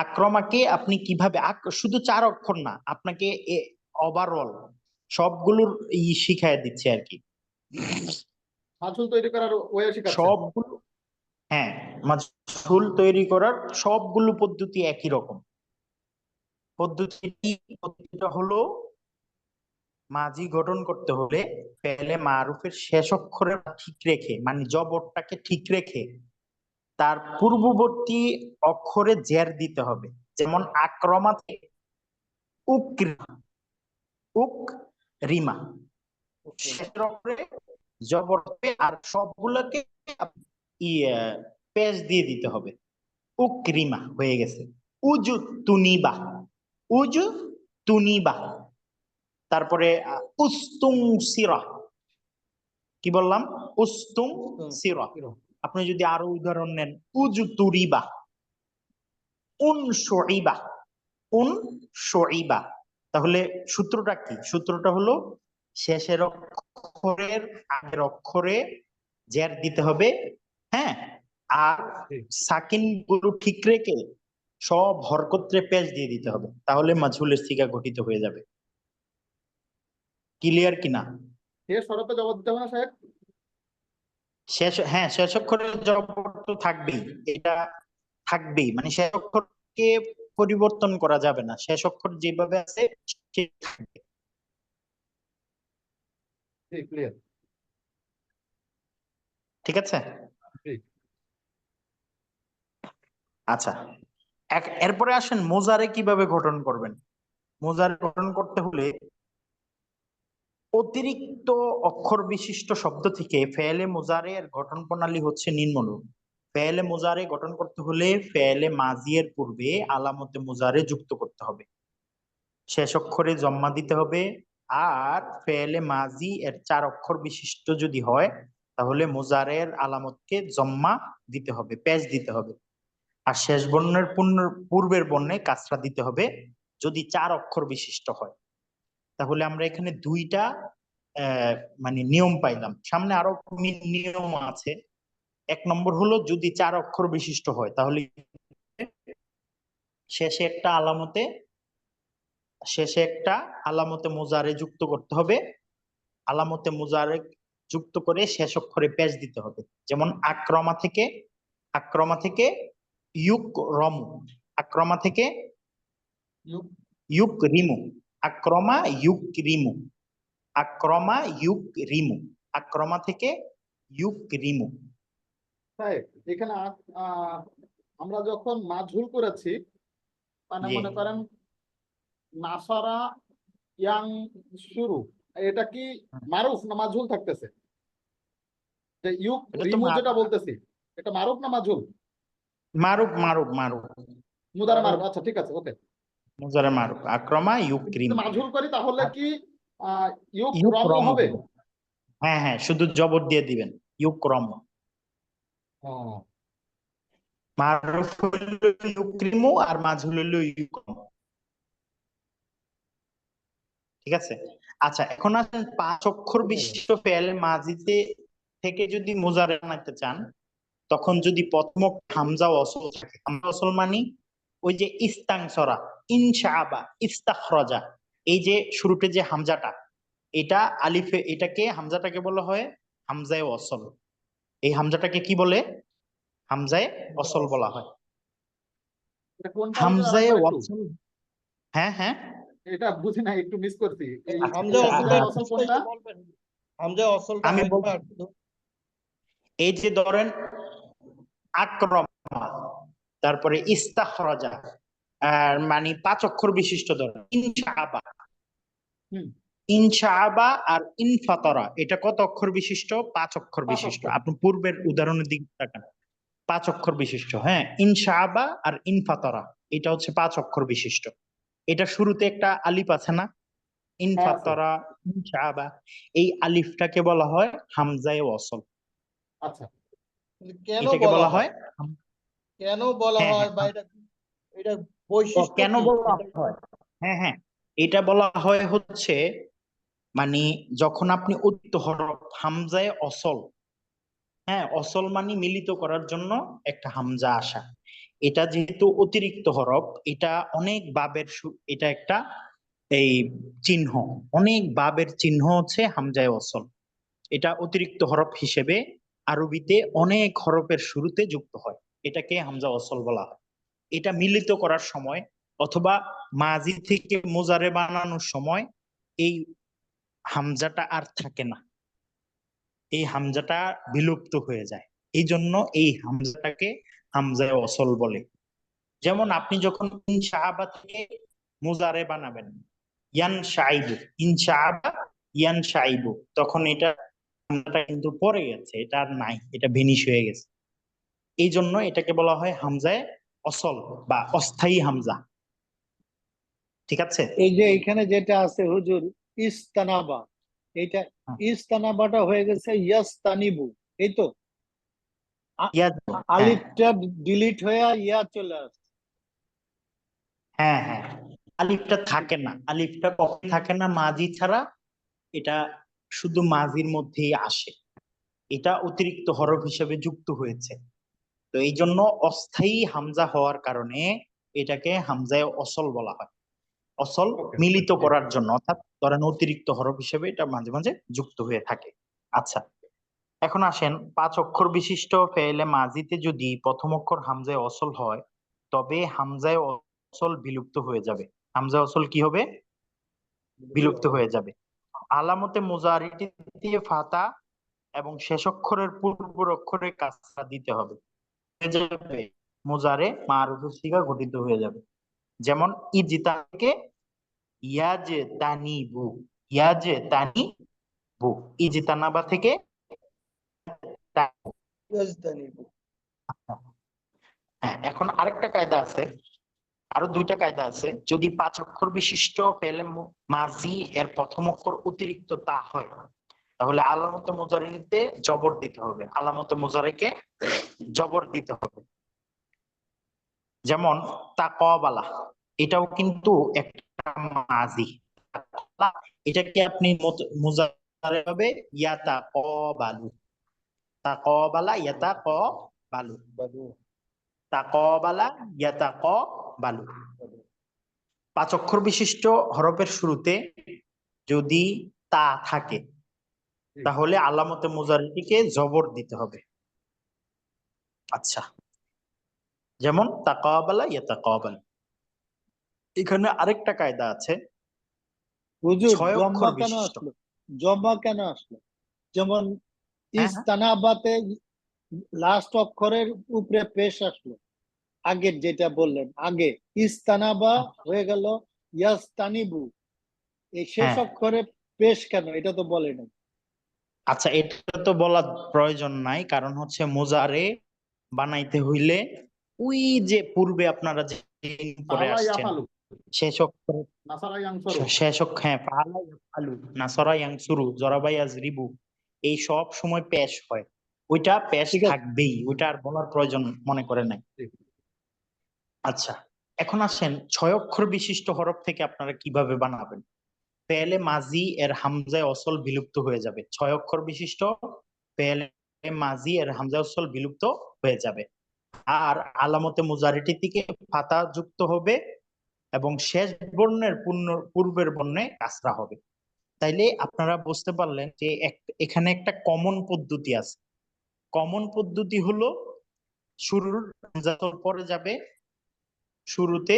আক্রমাকে আপনি কিভাবে শুধু 4 অক্ষর না, আপনাকে ওভারঅল সবগুলোর শিখায় দিচ্ছে আর কি, মাজহুল তৈরি করার ওয়ে শিখাচ্ছেন। সবগুলো। হ্যাঁ, মাজহুল তৈরি করার সবগুলো পদ্ধতি একই রকম। পদ্ধতিটা হলো মাজি গঠন করতে হলে ফেলে মারুফের শেষ অক্ষরে ঠিক রেখে, মানে জবরটাকে ঠিক রেখে তার পূর্ববর্তী অক্ষরে জের দিতে হবে। যেমন আক্রমা থেকে উকরিমা, উকরিমা শেষের অক্ষরে জবর হবে, আর সবগুলোকে পেশ দিয়ে দিতে হবে। উকরিমা হয়ে গেছে। উজু তুনিবা, উজু তুনিবা। তারপরে উস্তুং সিরা, কি বললাম? উস্তুং সিরা। আপনি যদি আরো উদাহরণ নেন, উজু তুরিবা, উন শইবা, উন শইবা। তাহলে সূত্রটা কি? সূত্রটা হলো শেষের অক্ষরের আগের অক্ষরে জের দিতে হবে, হ্যাঁ, আর সাকিন গুলো ঠিক রেখে সব হরকতে পেশ দিয়ে দিতে হবে, তাহলে মাজহুলের সিগা গঠিত হয়ে যাবে। ক্লিয়ার কিনা? শেষ হরফে জবাব দিতে হবে না সাহেব? শেষ, হ্যাঁ, শেষ অক্ষরের জবর তো থাকবেই, এটা থাকবেই, মানে শেষ অক্ষরকে পরিবর্তন করা যাবে না, শেষ অক্ষর যেভাবে আছে সেটাই থাকবে। জি, ক্লিয়ার। ঠিক আছে, জি। আচ্ছা, এরপরে আসেন মোজারে কিভাবে গঠন করবেন। মোজারে গঠন করতে হলে অতিরিক্ত অক্ষর বিশিষ্ট শব্দ থেকে ফেলে মোজারের গঠন প্রণালী হচ্ছে নিম্নরূপ। ফেলে মোজারে গঠন করতে হলে ফেলে মাজিয়ের পূর্বে আলামতে মোজারে যুক্ত করতে হবে, শেষ অক্ষরে জম্মা দিতে হবে, আর ফেলে মাজি এর 4 অক্ষর বিশিষ্ট যদি হয় তাহলে মোজারের আলামতকে জম্মা দিতে হবে, পেশ দিতে হবে, আর শেষ বর্ণের পূর্বের বর্ণে কাসরা দিতে হবে যদি 4 অক্ষর বিশিষ্ট হয়। তাহলে আমরা এখানে 2টা মানে নিয়ম পাইলাম, সামনে আরো নিয়ম আছে। 1 নম্বর হলো যদি 4 অক্ষর বিশিষ্ট হয় তাহলে শেষে একটা আলামতে মোজারে যুক্ত করতে হবে, আলামতে মোজারে যুক্ত করে শেষ অক্ষরে পেশ দিতে হবে। যেমন আক্রমা থেকে ইউক রমু, আক্রমা থেকে ইউক রিমু, আক্রমা ইউক রিমু, আক্রমা ইউক রিমু, আক্রমা থেকে ইউক রিমু। সাহেব এখানে আমরা যখন মাজহুল করেছি, মানে জি, মনে করেন নাসারা ইয়াং শুরু, এটা কি মারুফ না মাজহুল থাকতেছে? যে ইউক এটা তো রিমু যেটা বলতেছি, এটা মারুফ না মাজহুল? মারুফ, মারুফ, মারুফ, মুদারে মারুফ, আচ্ছা ঠিক আছে, ওকে। মুজারে মারুফ, আক্রমা ইউক যদি রিমু, মাজহুল করি তাহলে কি ইউক ইউক রমু রমু হবে? হবে। হ্যাঁ হ্যাঁ, শুধু জবর দিয়ে দিবেন, ইউক রমু। ও, মারুফ হইলো ইউক্রিমু আর মাজহুল হইলো ইউক্রম। ঠিক আছে, আচ্ছা, এখন আসেন 5 অক্ষর বিশিষ্ট ফেল মাজিতে থেকে যদি মুজারে বানাতে চান, তখন যদি প্রথম হামজা ওয়াসল থাকে, হামজা ওয়াসল মানে ওই যে ইস্তাংসরা, ইনশাআবা, ইস্তাখরাজা, এই যে শুরুতে যে হামজাটা, এটা আলিফে, এটাকে হামজাটাকে বলা হয় হামজায়ে ওয়াসল। এই হামজাটাকে কি বলে? হামজায়ে ওয়াসল বলা হয়। এটা কোনটা হামজায়ে একটু ওয়াসল, হ্যাঁ হ্যাঁ এটা বুঝি না, একটু মিস করছি। এই হামজা আচ্ছা, অসলটা হামজা একটু অসল কোনটা? বিস্তারিত বলবেন? হামজা অসলটা আমি বল, আরেকবার একটু এই যে ধরেন আক্রমা, তারপরে ইস্তাখরাজা, আর মানে 5 অক্ষর বিশিষ্ট ধরেন ইনশাআবা। হুম, ইনশাআবা আর ইনফাতরা, এটা কত অক্ষর বিশিষ্ট? 5 অক্ষর 5 বিশিষ্ট। অক্ষর। আপনি পূর্বের উদাহরণের দিকে তাকান, 5 অক্ষর বিশিষ্ট। হ্যাঁ, ইনশাআবা আর ইনফাতরা এটা হচ্ছে 5 অক্ষর বিশিষ্ট। এটা শুরুতে একটা আলিফ আছে না, হ্যাঁ, আছে। ইনফাতরা, ইনশাআবা, এই আলিফটাকে বলা হয় হামজায়ে ওয়াসল। আচ্ছা, কেন এটাকে বলা বলা হয়? হয় কেন বলা হ্যাঁ হয় হ্যাঁ বা এটা বৈশিষ্ট্য কেন কি? বলা হয়? হ্যাঁ হ্যাঁ, এটা বলা হয় হচ্ছে মানে যখন আপনি অতিরিক্ত হরফ হামজায়ে অসল, হ্যাঁ অসল মানে মিলিত করার জন্য একটা হামজা আসা, এটা যেহেতু অতিরিক্ত হরফ, এটা অনেক বাবের এটা একটা এই চিহ্ন, অনেক বাবের চিহ্ন হচ্ছে হামজায়ে অসল। এটা অতিরিক্ত হরফ হিসেবে আরবিতে অনেক হরফের শুরুতে যুক্ত হয়, এটাকে হামজা অসল বলা হয়। এটা মিলিত করার সময় অথবা মাজি থেকে মুজারে বানানোর সময় এই হামজাটা আর থাকে না, এই হামজাটা বিলুপ্ত হয়ে যায়। এই জন্য এই হামজাটাকে হামজায়ে অসল বলে। যেমন আপনি যখন ইনশাআবা থেকে মুজারে বানাবেন, ইয়ান শাইবু, ইনশাআবা ইয়ান শাইবু, তখন এটা হামজাটা কিন্তু পড়ে গেছে, এটা আর নাই, এটা ভেনিশ হয়ে গেছে। এই জন্য এটাকে বলা হয় হামজায়ে অসল বা অস্থায়ী হামজা। ঠিক আছে? এই যে এখানে যেটা আছে হুজুর, ইস্তানাবা, এইটা ইস্তানাবাটা হয়ে গেছে ইয়াস্তানিবু, এই তো? ইয়াদ, হ্যাঁ আলিফটা ডিলিট হয়ে ইয়া চলে আসছে। হ্যাঁ হ্যাঁ, আলিফটা থাকে না, আলিফটা কখন থাকে না? মাজি ছাড়া, এটা শুধু মাজির মধ্যেই আসে, এটা অতিরিক্ত হরফ হিসেবে যুক্ত হয়েছে। তো এই জন্য অস্থায়ী হামজা হওয়ার কারণে এটাকে হামজায়ে অসল বলা হয়। অসল মিলিত করার জন্য, অর্থাৎ ধরেন অতিরিক্ত হরফ হিসেবে এটা মাঝে মাঝে যুক্ত হয়ে থাকে। আচ্ছা, এখন আসেন 5 অক্ষর বিশিষ্ট ফেলে মাজিতে যদি প্রথম অক্ষর হামজায়ে অসল হয়, তবে হামজায়ে অসল বিলুপ্ত হয়ে যাবে। হামজায়ে অসল কি হবে? বিলুপ্ত হয়ে যাবে। আলামতে মুজারিটি দিয়ে ফাতা এবং শেষ অক্ষরের পূর্ব অক্ষরে কাসরা দিতে হবে, হয়ে যাবে মুজারে মারুফের সিগা গঠিত হয়ে যাবে। যেমন ইজিতা থেকে ইয়াজে তানিবু, ইয়াজে তানিবু, ইজিতানাবা থেকে ইয়াজতানিবু। হ্যাঁ, এখন আরেকটা কায়দা আছে, আরো 2টা কায়দা আছে। যদি 5 অক্ষর বিশিষ্ট ফেলে মাজি এর প্রথম অক্ষর অতিরিক্ত তা হয়, তাহলে আলামতে মুজারিতে জবর দিতে হবে, আলামতে মুজারিকে জবর দিতে হবে। যেমন তাকওয়াবালা, এটাও কিন্তু একটা মাজি, এটাকে আপনি মুজারে হবে ইয়াতাকাবালু, তাকওয়াবালা ইয়াতাকাবালু, তাকওয়াবালা ইয়াতাকাবালু। 5 অক্ষর বিশিষ্ট হরফের শুরুতে যদি তা থাকে, তাহলে আলামতে মুজারিটিকে জবর দিতে হবে। আচ্ছা, যেমন তাকাবালা ইয়াতাকাবালু। এখানে আরেকটা কায়দা আছে, হুজুর 6 জম্মা অক্ষর কেন বিশিষ্ট। আসলো? জম্মা কেন আসলো? যেমন হ্যাঁ হ্যাঁ, ইস্তানাবাতে লাস্ট অক্ষরের উপরে পেশ আসলো, আগের যেটা বললেন, আগে ইস্তানাবা হয়ে গেল ইয়াস্তানিবু, এই শেষ হ্যাঁ। অক্ষরে পেশ কেন, এটা তো বলে নাই। আচ্ছা, এটা তো বলার প্রয়োজন নাই, কারণ হচ্ছে মুজারে বানাইতে হইলে ওই যে পূর্বে আপনারা যে পড়ে তাহলা আসছেন ইয়াফালু, শেষ অক্ষর, নাসারা ইয়ানসারু। শেষ অক্ষর, হ্যাঁ ফাআলা ইয়াফআলু, নাসারা ইয়ানসুরু, জরাবা ইয়াজরিবু, এই সব সময় পেশ হয়, ওইটা পেশ ঠিক আছে, থাকবেই, ওইটা আর বলার প্রয়োজন মনে করে নাই। আচ্ছা, এখন আসেন 6 অক্ষর বিশিষ্ট হরফ থেকে আপনারা কিভাবে বানাবেন। ফেলে মাজি এর হামজায় অসল বিলুপ্ত হয়ে যাবে, 6 অক্ষর বিশিষ্ট ফেলে মাজি এর হামজায় অসল বিলুপ্ত হয়ে যাবে, আর আলামতে মুজারিটি থেকে ফাতা যুক্ত হবে এবং শেষ বর্ণের পূর্বের বর্ণে কাসরা হবে। তাইলে আপনারা বুঝতে পারলেন যে এখানে একটা কমন পদ্ধতি আছে। কমন পদ্ধতি হলো শুরুর হামজা পরে যাবে, শুরুতে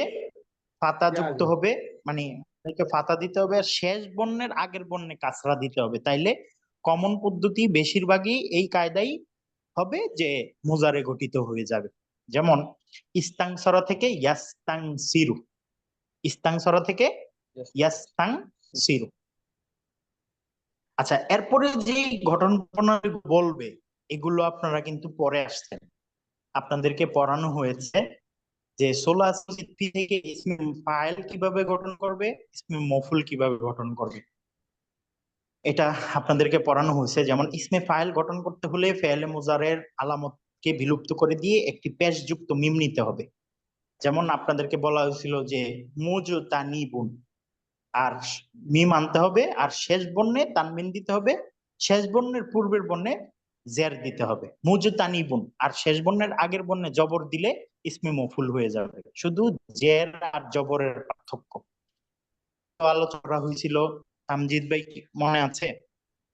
ফাতা ইয়া যুক্ত আসবে। হবে, মানে এটাকে ফাতা দিতে হবে, আর শেষ বর্ণের আগের বর্ণে কাসরা দিতে হবে। তাইলে কমন পদ্ধতি বেশিরভাগই এই কায়দাই হবে যে মুজারে গঠিত হয়ে যাবে। যেমন ইস্তাংসরা থেকে ইয়াস্তাং সিরু, ইস্তাংসরা থেকে ইয়াস্তাং সিরু। আচ্ছা, এরপরে যে গঠন প্রণালী বলবে এগুলো আপনারা কিন্তু পরে আসছেন, আপনাদেরকে পড়ানো হয়েছে যে সোলাসি থেকে ইসমে ফাইল কিভাবে গঠন করবে, ইসমে মফুল কিভাবে গঠন করবে, এটা আপনাদেরকে পড়ানো হয়েছে। যেমন ইসমে ফাইল গঠন করতে হলে ফেলে মুজারের আলামতকে বিলুপ্ত করে দিয়ে একটি পেশ যুক্ত মিম নিতে হবে। যেমন আপনাদেরকে বলা হয়েছিল যে মুজতানিবুন, আর মিম আনতে হবে, আর শেষ বর্ণে তানবিন দিতে হবে, শেষ বর্ণের পূর্বের বর্ণে জের দিতে হবে। মুজতানিবুন আর শেষ বর্ণের আগের বর্ণে জবর দিলে ইসমে মফুল হয়ে যাবে। শুধু জের আর জবরের পার্থক্য আলোচনা করা হয়েছিল। তামজিদ ভাই কি মনে আছে?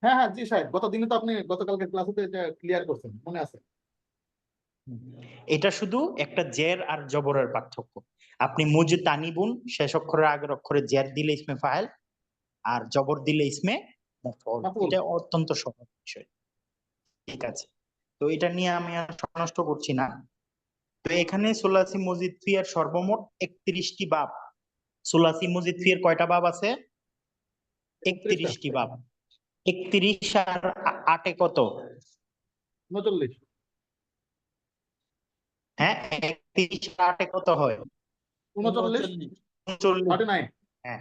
হ্যাঁ হ্যাঁ জি সাহেব, গতদিনে তো আপনি গতকালকে ক্লাসে ক্লিয়ার করছেন, মনে আছে। এটা শুধু একটা জের আর জবরের পার্থক্য। আপনি মুজতানিবুন শেষ অক্ষরের আগের অক্ষরে জের দিলে ইসমে ফাইল, আর জবর দিলে ইসমে মফউল। মাফুল। এটা অত্যন্ত সহজ বিষয়। ঠিক আছে, তো এটা নিয়ে আমি আর সময় নষ্ট করছি না। তো এখানে সুলাসি মজিদ ফি এর সর্বমোট 31টি বাব। সুলাসি মজিদ ফি এর কয়টা বাব আছে? 31টি বাব। 31 আর 8 কত? 39। হ্যাঁ, 31 আর 8 কত হয়? 39। 39। 39। হ্যাঁ,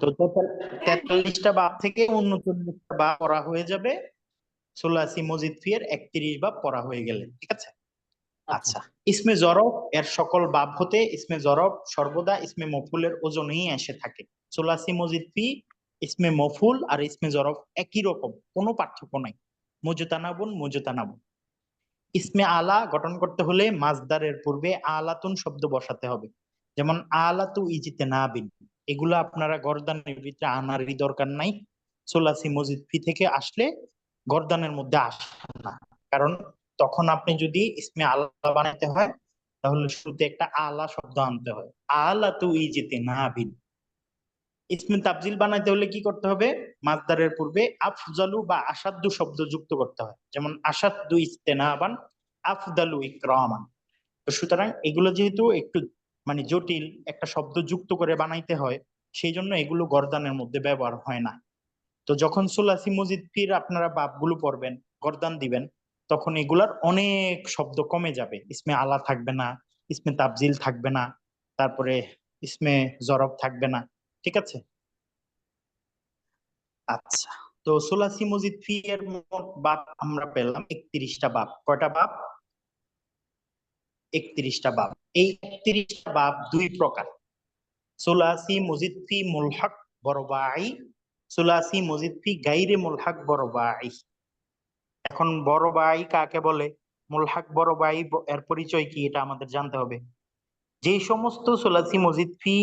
তো টোটাল 43টা বাব থেকে 39টা বাব পড়া হয়ে যাবে সুলাসি মজিদ ফি এর 31 বাব পড়া হয়ে গেলে। ঠিক আছে। আচ্ছা আচ্ছা, ইসমে জরব এর সকল বাব হতে ইসমে জরব সর্বদা ইসমে মফুলের ওজনেই এসে থাকে। সুলাসি মজিদ ফি ইসমে মফুল আর ইসমে জরব একই রকম, কোনো পার্থক্য নাই। মুজতানাবুন মুজতানাবুন। ইসমে আলা গঠন করতে হলে মাজদারের পূর্বে আলাতুন শব্দ বসাতে হবে। যেমন আলাতু ইজতিনাবিন, এগুলো আপনারা গর্দানের ভিতরে আনারই দরকার নাই। সুলাসি মজিদ ফি থেকে আসলে গর্দানের মধ্যে আসে না, কারণ তখন আপনি যদি ইসমে আলা বানাতে হয় তাহলে শুরুতে একটা আলা শব্দ আনতে হয়। আলাতু ইজতিনাবিন। ইসমে তাবজিল বানাইতে হলে কি করতে হবে? মাজদারের পূর্বে আফজালু বা আসাদ্দু শব্দ যুক্ত করতে হয়। যেমন আসাদ্দু ইস্তেনাবান, আফদালু ইকরামান। তো সুতরাং এগুলো যেহেতু একটু মানে জটিল, একটা শব্দ যুক্ত করে বানাইতে হয়, সেই জন্য এগুলো গর্দানের মধ্যে ব্যবহার হয় না। তো যখন সুলাসি মজিদ ফির আপনারা বাবগুলো পড়বেন, গর্দান দিবেন, তখন এগুলার অনেক শব্দ কমে যাবে। ইসমে আলা থাকবে না, ইসমে তাবজিল থাকবে না, তারপরে ইসমে জরব থাকবে না। ঠিক আছে। আচ্ছা, তো সুলাসি মজিদ ফি এর মোট বাব আমরা পেলাম 31টা বাব। কয়টা বাব? 31টা বাব। এই 31টা বাব দুই প্রকার: সুলাসি মজিদ ফি মুলহাক বরবাই, সুলাসি মজিদ ফি গাইরে মুলহাক বরবাই। এখন বরবাই কাকে বলে, মুলহাক বরবাই এর পরিচয় কি, এটা আমাদের জানতে হবে। যেই সমস্ত সুলাসি মজিদ ফি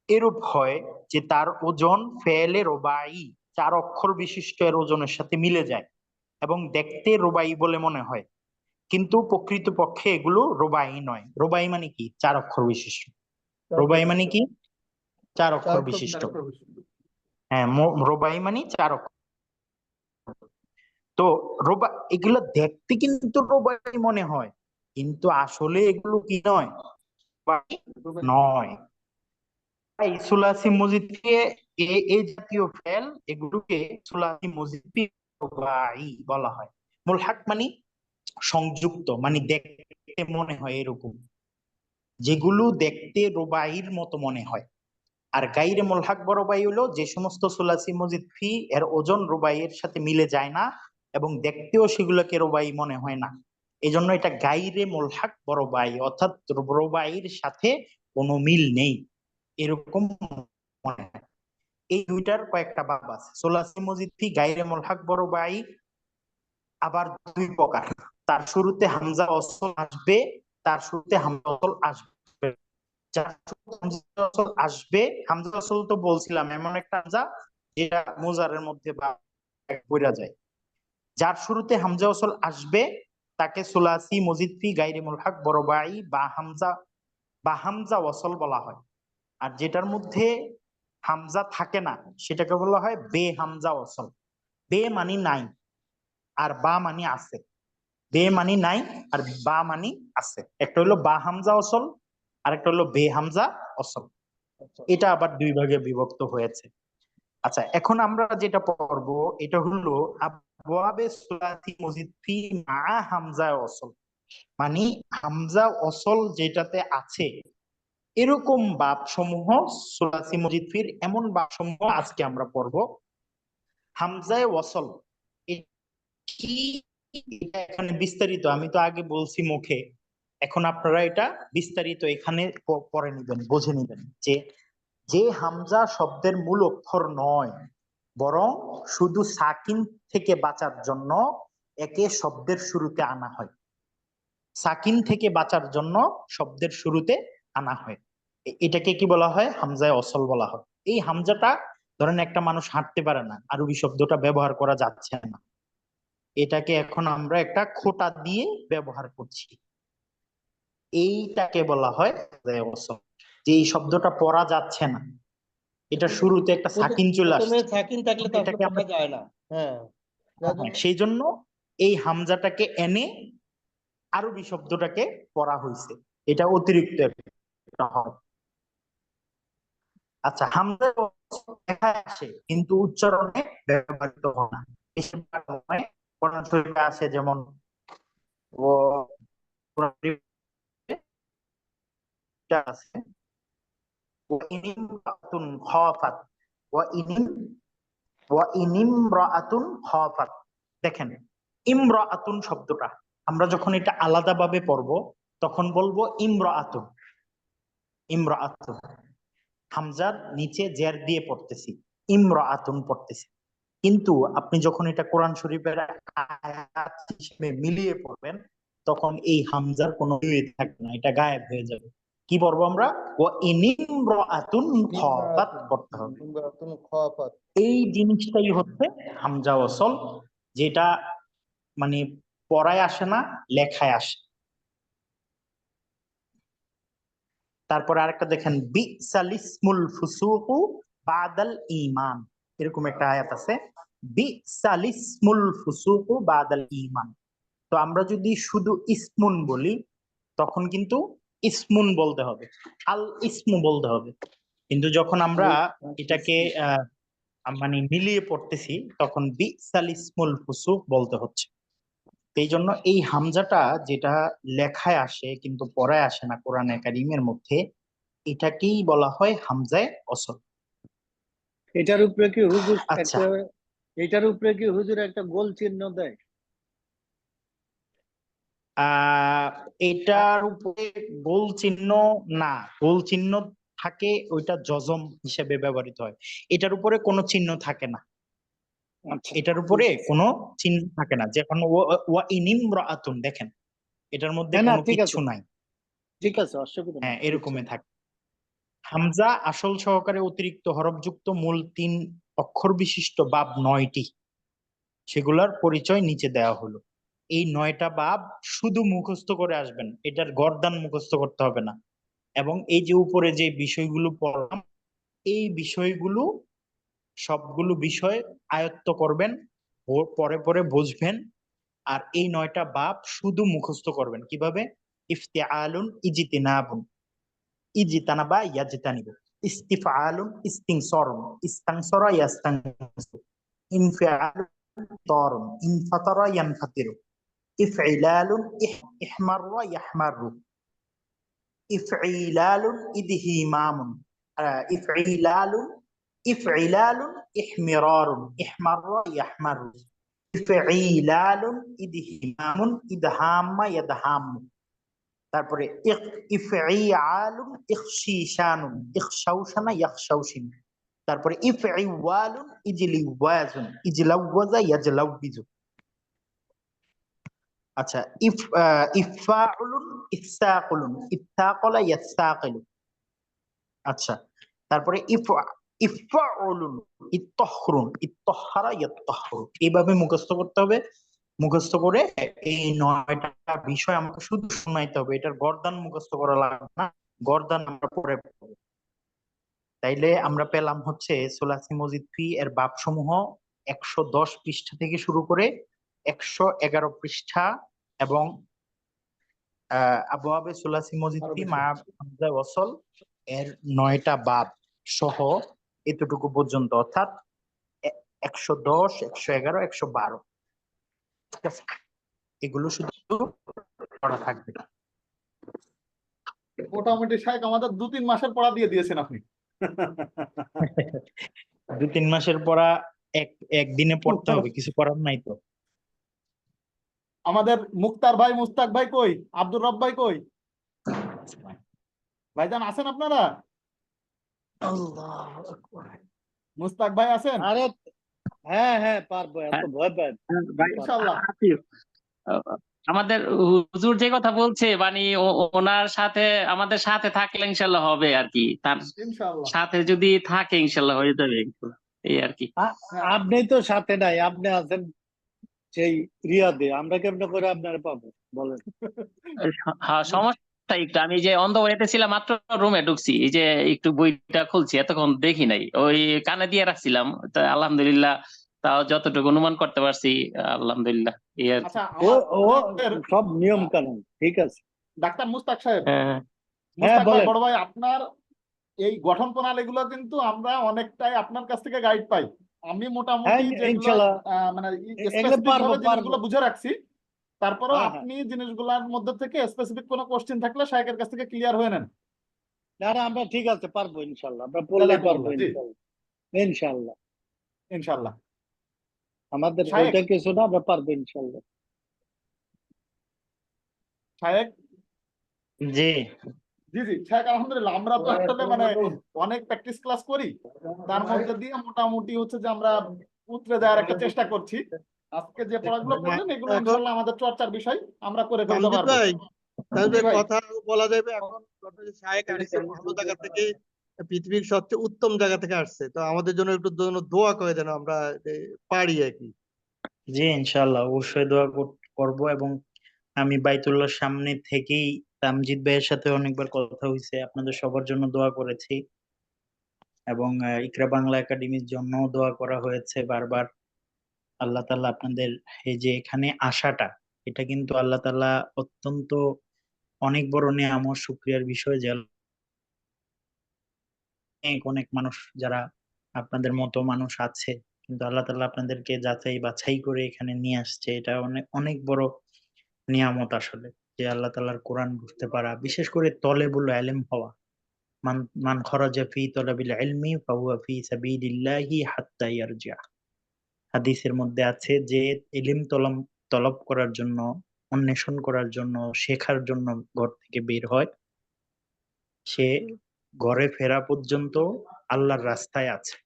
এরূপ হয় যে তার ওজন ফেলে রোবাই, 4 অক্ষর বিশিষ্ট এর ওজনের সাথে মিলে যায় এবং দেখতে রোবাই বলে মনে হয়, কিন্তু প্রকৃতপক্ষে এগুলো রোবাই নয়। রোবাই মানে কি? 4 অক্ষর বিশিষ্ট। রোবাই মানে কি? 4 অক্ষর বিশিষ্ট। হ্যাঁ, রোবাই মানে 4 অক্ষর। তো এগুলো দেখতে কিন্তু রোবাই মনে হয়, কিন্তু আসলে এগুলো কি নয়? রোবাই নয়। তাই সুলাসি মজিদ ফি এই জাতীয় ফেল এগুলোকে সুলাসি মজিদ ফি রুবাই বলা হয়। মুলহাক মানে সংযুক্ত, মানে দেখতে মনে হয় এরকম, যেগুলো দেখতে রুবাইর মতো মনে হয়। আর গাইরে মুলহাক বরবাই হলো যে সমস্ত সুলাসি মজিদ ফি এর ওজন রুবাইয়ের সাথে মিলে যায় না এবং দেখতেও সেগুলোকে রুবাই মনে হয় না, এই জন্য এটা গাইরে মুলহাক বরবাই, অর্থাৎ রুবাইয়ের সাথে কোনো মিল নেই এরকম মনে হয়। এই দুইটার কয়েকটা বাব আছে। সুলাসি মজিদ ফি গাইরে মুলহাক বরবাই আবার দুই প্রকার: তার শুরুতে হামজা ওয়াসল আসবে, তার শুরুতে হামজা ওয়াসল আসবে। যার শুরুতে হামজা ওয়াসল আসবে, হামজা ওয়াসল তো বলছিলাম এমন একটা হামজা যেটা মুজারের মধ্যে বা পড়া যায়। যার শুরুতে হামজা ওয়াসল আসবে তাকে সুলাসি মজিদ ফি গাইরে মুলহাক বরবাই বা হামজা বা হামজা ওয়াসল বলা হয়। আর যেটার মধ্যে হামজা থাকে না সেটাকে বলা হয় বে হামজা ওয়াসল। বে মানি নাই আর বা মানি আছে, বে মানি নাই আর বা মানি আছে। একটা হলো বা হামজা ওয়াসল আর একটা হলো বে হামজা ওয়াসল। এটা আবার দুই ভাগে বিভক্ত হয়েছে। আচ্ছা, এখন আমরা যেটা পড়বো এটা হলো আবওয়াবে সুলাসি মজিদ ফি মা হামজা ওয়াসল, মানে হামজা ওয়াসল যেটাতে আছে এরকম বাব সমূহ, সুলাসি মজিদ ফির এমন বাব সমূহ আজকে আমরা পড়বো। হামজায়ে ওয়াসল কি, এটা এখানে বিস্তারিত আমি তো আগে বলছি মুখে, এখন আপনারা এটা বিস্তারিত এখানে পড়ে নিবেন, বুঝে নিবেন যে যে হামজা শব্দের মূল অক্ষর নয় বরং শুধু সাকিন থেকে বাঁচার জন্য একে শব্দের শুরুতে আনা হয়। সাকিন থেকে বাঁচার জন্য শব্দের শুরুতে আনা হয়, এটাকে কি বলা হয়? হামজায়ে ওয়াসল বলা হয়। এই হামজাটা ধরেন একটা মানুষ হাঁটতে পারে না, আরবি শব্দটা ব্যবহার করা যাচ্ছে না, এটাকে এখন আমরা একটা খোঁটা দিয়ে ব্যবহার করছি, এইটাকে বলা হয় হামজায়ে ওয়াসল। যে এই শব্দটা পড়া যাচ্ছে না, এটা শুরুতে একটা সাকিন চলে প্রথমে আসছে, সাকিন থাকলে তো আসলে এটাকে আমরা পড়া যায় না। হ্যাঁ, যার জন্য সেই জন্য এই হামজাটাকে এনে আরবি শব্দটাকে পড়া হয়েছে, এটা অতিরিক্ত একটা হরফ। আচ্ছা, হামজা লেখায় আসে কিন্তু উচ্চারণে ব্যবহৃত হয় না। বেশিরভাগ সময় কোরআন শরীফে আসে, যেমন ও কোরআন শরীফে এটা আছে ওয়াইনিমরাতুন খাফাত ওয়াইনিমরাতুন খাফাত। দেখেন ইমরাআতুন শব্দটা আমরা যখন এটা আলাদাভাবে পড়বো তখন বলবো ইমরাআতুন। ইমরাআতুন হামজার নিচে জের দিয়ে পড়তেছি, ইমরাআতুন পড়তেছি। কিন্তু আপনি যখন এটা কোরআন শরীফের আয়াত হিসেবে মিলিয়ে পড়বেন তখন এই হামজার কোনো থাকবে না, এটা গায়েব হয়ে যাবে। কি পড়বো আমরা? ওয়াইনিমরাআতুন খাফাত পড়তে হবে। ইমরাতুন খাফাত। এই জিনিসটাই হচ্ছে হামজা ওয়াসল, যেটা মানে পড়ায় আসে না, লেখায় আসে। তারপরে আরেকটা দেখেন, বিসাল ইসমুল ফুসুকু বাদাল ঈমান, এরকম একটা আয়াত আছে, বিসাল ইসমুল ফুসুকু বাদাল ঈমান। তো আমরা যদি শুধু ইসমুন বলি তখন কিন্তু ইসমুন বলতে হবে, আল ইসমু বলতে হবে। কিন্তু যখন আমরা এটাকে মানে মিলিয়ে পড়তেছি তখন বিসাল ইসমুল ফুসুক বলতে হচ্ছে। এই জন্য এই হামজাটা যেটা লেখায় আসে কিন্তু পড়ায় আসে না কোরআনে কারীমের মধ্যে, এটাকেই বলা হয় হামজায়ে ওয়াসল। এটার উপরে কি হুজুর আচ্ছা, একটা এটার উপরে কি হুজুর একটা গোল চিহ্ন দেয়? এটার উপরে গোল চিহ্ন না, গোল চিহ্ন থাকে ওইটা জজম হিসেবে ব্যবহৃত হয়, এটার উপরে কোনো চিহ্ন থাকে না। আচ্ছা, এটার উপরে কোনো চিহ্ন থাকে না, যখন ওয়া ইনিমরাআতুন দেখেন এটার মধ্যে না না, কোনো ঠিক কিচ্ছু আছে, নাই। ঠিক আছে, অসুবিধা নেই, হ্যাঁ, বুঝছি। এরকমই থাকে। হামজা আসল সহকারে অতিরিক্ত হরফযুক্ত মূল 3 অক্ষর বিশিষ্ট বাব 9টি, সেগুলোর পরিচয় নিচে দেওয়া হলো। এই 9টা বাব শুধু মুখস্থ করে আসবেন, এটার গর্দান মুখস্থ করতে হবে না। এবং এই যে উপরে যে বিষয়গুলো পড়লাম এই বিষয়গুলো সবগুলো বিষয় আয়ত্ত করবেন, পরে পরে বুঝবেন। আর এই 9টা বাব শুধু মুখস্থ করবেন কিভাবে? ইফতিআলুন ইজতিনাবুন, ইজতানাবা ইয়াজতানিবু, ইস্তিফআলুন ইস্তিনসারুন, ইস্তানসারা ইয়াস্তানসিরু, ইনফিআলুন তারুন, ইনফাতারা ইয়ানফাতিরু, ইফইলালুন ইহমাররা ইয়াহমারু, ইফঈলালুন ইদহিমামুন, ইফঈলালুন ইফঈলালুন ইহমিরারুন, ইহমাররা ইয়াহমারু, ইফঈলালুন ইদহিমামুন, ইদহাম্মা ইয়াদহাম্মু। তারপরে ইফঈআলুন ইখশিশানুন, ইখশাউশানা ইয়াখশাউশিন। তারপরে ইফঈওয়ালুন ইজলিওয়াজুন, ইজলাওয়াজা ইয়াজলাউবিজু। আচ্ছা, ইফাউলুন ইফসাকুলুন, ইফসাকালা ইয়াসাকিলু। আচ্ছা, তারপরে ইফাউলুন ইত্তাহরুন, ইত্তাহহারা ইয়াত্তাহহারু। এইভাবে মুখস্থ করতে হবে। মুখস্থ করে এই 9টা বিষয় আমাকে শুধু শোনাইতে হবে, এটার গর্দান মুখস্থ করা লাগবে না, গর্দান আমরা পরে পড়বো। তাইলে আমরা পেলাম হচ্ছে সুলাসি মজিদ ফি এর বাব সমূহ 110 পৃষ্ঠা থেকে শুরু করে 111 পৃষ্ঠা এবং আবওয়াবে সুলাসি মজিদ ফি মা হামজা ওয়াসল এর 9টা বাব সহ এতটুকু পর্যন্ত, অর্থাৎ 110, 111, 112, ঠিক আছে? এগুলো শুধু পড়া থাকবে। মোটামুটি শায়েখ আমাদের 2-3 মাসের পড়া দিয়ে দিয়েছেন আপনি। 2-3 মাসের পড়া একদিনে পড়তে হবে, কিছু করার নাই তো। আমাদের মুক্তার ভাই, মুস্তাক ভাই কই? আব্দুর রব ভাই কই? ভাইজান আছেন আপনারা? আল্লাহু আকবার। মুস্তাক ভাই আছেন? আরে হ্যাঁ হ্যাঁ পারবো, এত ভয় পায় না। ভাই ইনশাআল্লাহ। আসিফ, আমাদের হুজুর যে কথা বলছে মানে ওনার সাথে আমাদের সাথে থাকলে ইনশাল্লাহ হবে আর কি, তার ইনশাআল্লাহ। সাথে যদি থাকে ইনশাল্লাহ হয়ে যাবে, এই আর কি। আপনি তো সাথে নাই, আপনি আছেন সেই রিয়াদে, আমরা কেমনে করে আপনারা পাবো বলেন? হ্যাঁ, সমস্যা একটু, আমি যে অন্ধবাড়িতে ছিলাম মাত্র রুমে ঢুকছি, এই যে একটু বইটা খুলছি, এতক্ষণ দেখি নাই, ওই কানে দিয়ে রাখছিলাম, তা আলহামদুলিল্লাহ তাও যতটুকু অনুমান করতে পারছি আলহামদুলিল্লাহ, এই আর কি। আচ্ছা, ও আমাদের সব নিয়ম কানুন ঠিক আছে। ডাক্তার মুস্তাক সাহেব, হ্যাঁ, মুস্তাক ভাই, বলেন। বড় ভাই, আপনার এই গঠন প্রণালী গুলো কিন্তু আমরা অনেকটাই আপনার কাছ থেকে গাইড পাই। আমি হ্যাঁ মোটামুটি যেগুলো ইনশাল্লাহ মানে এগুলো স্পেসিফিক পারবো ভাবে জিনিসগুলো বুঝে রাখছি, তারপরেও হ্যাঁ হ্যাঁ। আপনি জিনিসগুলোর মধ্যে থেকে স্পেসিফিক কোনো কোশ্চেন থাকলে শায়েখের কাছ থেকে ক্লিয়ার হয়ে নেন। না না, আমরা ঠিক আছে পারবো ইনশাল্লাহ, আমরা পড়লে পারবো জি, ইনশাল্লাহ। ইনশাল্লাহ ইনশাআল্লাহ। আমাদের শায়েখ, ওইটা কিছু না, আমরা পারবো ইনশাল্লাহ। শায়েখ, জি জি জি শায়েখ, আলহামদুলিল্লাহ আমরা তো আসলে মানে অনেক প্র্যাকটিস ক্লাস করি, তার মধ্যে দিয়ে মোটামুটি হচ্ছে যে আমরা উতরে দেওয়ার একটা চেষ্টা করছি। আজকে যে পড়াগুলো করলেন এগুলো এখন ইনশাআল্লাহ আমাদের চর্চার বিষয়, আমরা করে ফেলতে তামজিদ পারবো। ভাই, জি ভাই। কথা বলা যাবে এখন, শায়েখ আসছে ভালো জায়গা থেকে, পৃথিবীর সবচেয়ে উত্তম জায়গা থেকে আসছে, তো আমাদের জন্য একটু দোয়া করে যেন আমরা পারি আর কি। জি ইনশাআল্লাহ অবশ্যই দোয়া করব। এবং আমি বাইতুল্লাহর সামনে থেকেই তামজিদ ভাইয়ের সাথে অনেকবার কথা হয়েছে, আপনাদের সবার জন্য দোয়া করেছি এবং ইকরা বাংলা একাডেমির জন্য দোয়া করা হয়েছে বারবার। আল্লাহ তাআলা আপনাদের এই যে এখানে আসাটা, এটা কিন্তু আল্লাহ তাআলা অত্যন্ত অনেক বড় নেয়ামত, শুকরিয়ার বিষয় যে অনেক অনেক মানুষ যারা আপনাদের মতো মানুষ আছে, কিন্তু আল্লাহ তাআলা আপনাদেরকে যাচাই বাছাই করে এখানে নিয়ে আসছে, এটা অনেক অনেক বড় নিয়ামত আসলে, যে আল্লাহ তাআলার কোরআন বুঝতে পারা, বিশেষ করে তলেবুল ইলম হওয়া। মান মান খরাজা ফি তলাবিল ইলমি ফাহুয়া ফি সাবিলিল্লাহি হাত্তা ইয়ারজিআ। হাদিসের মধ্যে আছে যে ইলম তলব করার জন্য, অন্বেষণ করার জন্য, শেখার জন্য ঘর থেকে বের হয়, সে ঘরে ফেরা পর্যন্ত আল্লাহর রাস্তায় আছে।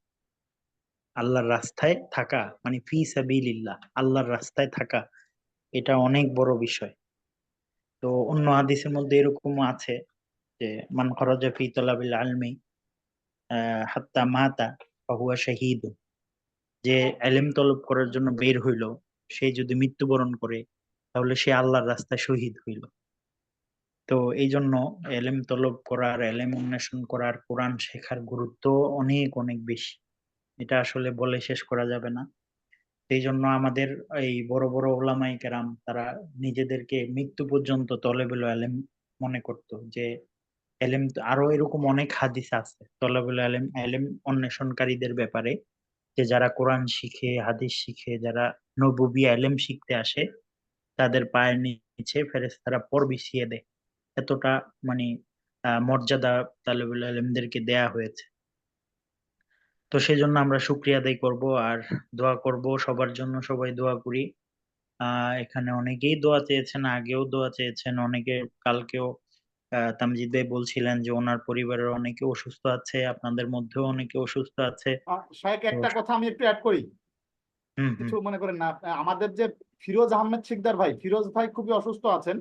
আল্লাহর রাস্তায় থাকা মানে ফি সাবিলিল্লাহ, আল্লাহর রাস্তায় থাকা, এটা অনেক বড় বিষয়। তো অন্য হাদিসের মধ্যে এরকমও আছে যে মান খরাজা ফি তলাবিল ইলমি হাত্তা মাতা ফাহুয়া শাহীদুন, যে ইলম তলব করার জন্য বের হইল, সে যদি মৃত্যুবরণ করে তাহলে সে আল্লাহর রাস্তায় শহীদ হইল। তো এই জন্য ইলম তলব করার, ইলম অন্বেষণ করার, কোরআন শেখার গুরুত্ব অনেক অনেক বেশি, এটা আসলে বলে শেষ করা যাবে না। সেই জন্য আমাদের এই বড় বড় ওলামায়ে কেরাম তারা নিজেদেরকে মৃত্যু পর্যন্ত তলেবুল ইলম মনে করত, যে এলেম, আরো এরকম অনেক হাদিস আছে তলাবুল ইলম, ইলম অন্বেষণকারীদের ব্যাপারে, যে যারা কোরআন শিখে, হাদিস শিখে, যারা নববী ইলম শিখতে আসে, তাদের পায়ের নিচে ফেরেশতারা পর বিছিয়ে দেয়, এতটা মানে মর্যাদা তালেবুল ইলমদেরকে দেয়া হয়েছে। তো সেই জন্য আমরা শুকরিয়া আদায় করব আর দোয়া করব সবার জন্য, সবাই দোয়া করি। এখানে অনেকেই দোয়া চেয়েছেন, আগেও দোয়া চেয়েছেন অনেকে, কালকেও তামজিদ ভাই বলছিলেন যে ওনার পরিবারের অনেকে অসুস্থ আছে, আপনাদের মধ্যেও অনেকে অসুস্থ আছে। শায়েখ, তো একটা কথা আমি একটু অ্যাড করি, হুম হুম কিছু মনে করেন না। আমাদের যে ফিরোজ আহমেদ শিকদার ভাই, ফিরোজ ভাই খুবই অসুস্থ আছেন।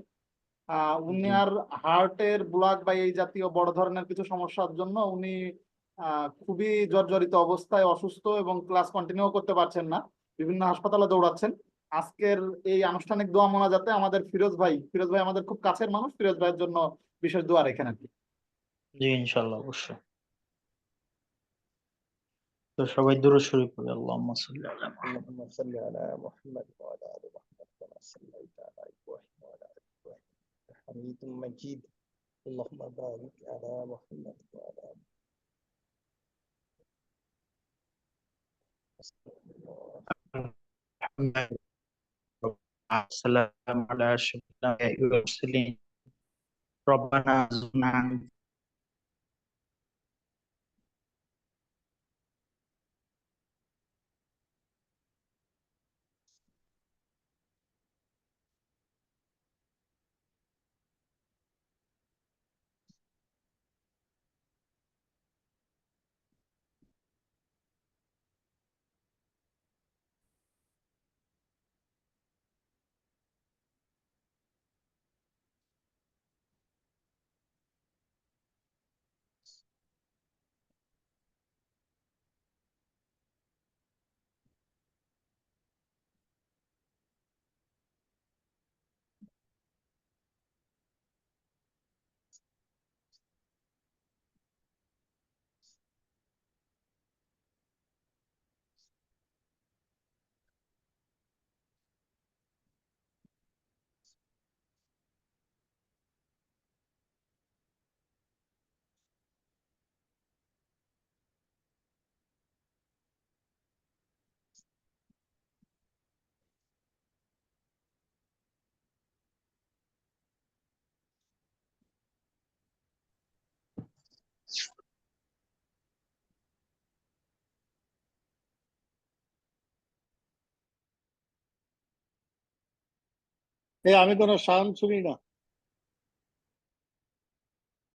উনি জি আর হার্টের ব্লক বা এই জাতীয় বড় ধরনের কিছু সমস্যার জন্য উনি খুবই জর্জরিত অবস্থায় অসুস্থ এবং ক্লাস কন্টিনিউ করতে পারছেন না, বিভিন্ন হাসপাতালে দৌড়াচ্ছেন। আজকের এই আনুষ্ঠানিক দোয়া মোনাজাতে আমাদের ফিরোজ ভাই আমাদের খুব কাছের মানুষ, ফিরোজ ভাইয়ের জন্য বিশেষ দোয়া রেখেন আর কি। জি ইনশাল্লাহ অবশ্যই। তো সবাই দুরূদ শরীফ পড়ি, আল্লাহুম্মা সাল্লি আলা মুহাম্মাদ। اللهم صل على محمد وعلى ال محمد كما صليت على ابراهيم وعلى ال ابراهيم حميد مجيد. اللهم بارك على محمد وعلى ال السلام على أشرف الأنبياء والمرسلين. ربنا زدنا আমি কোনো সাউন্ড শুনি না।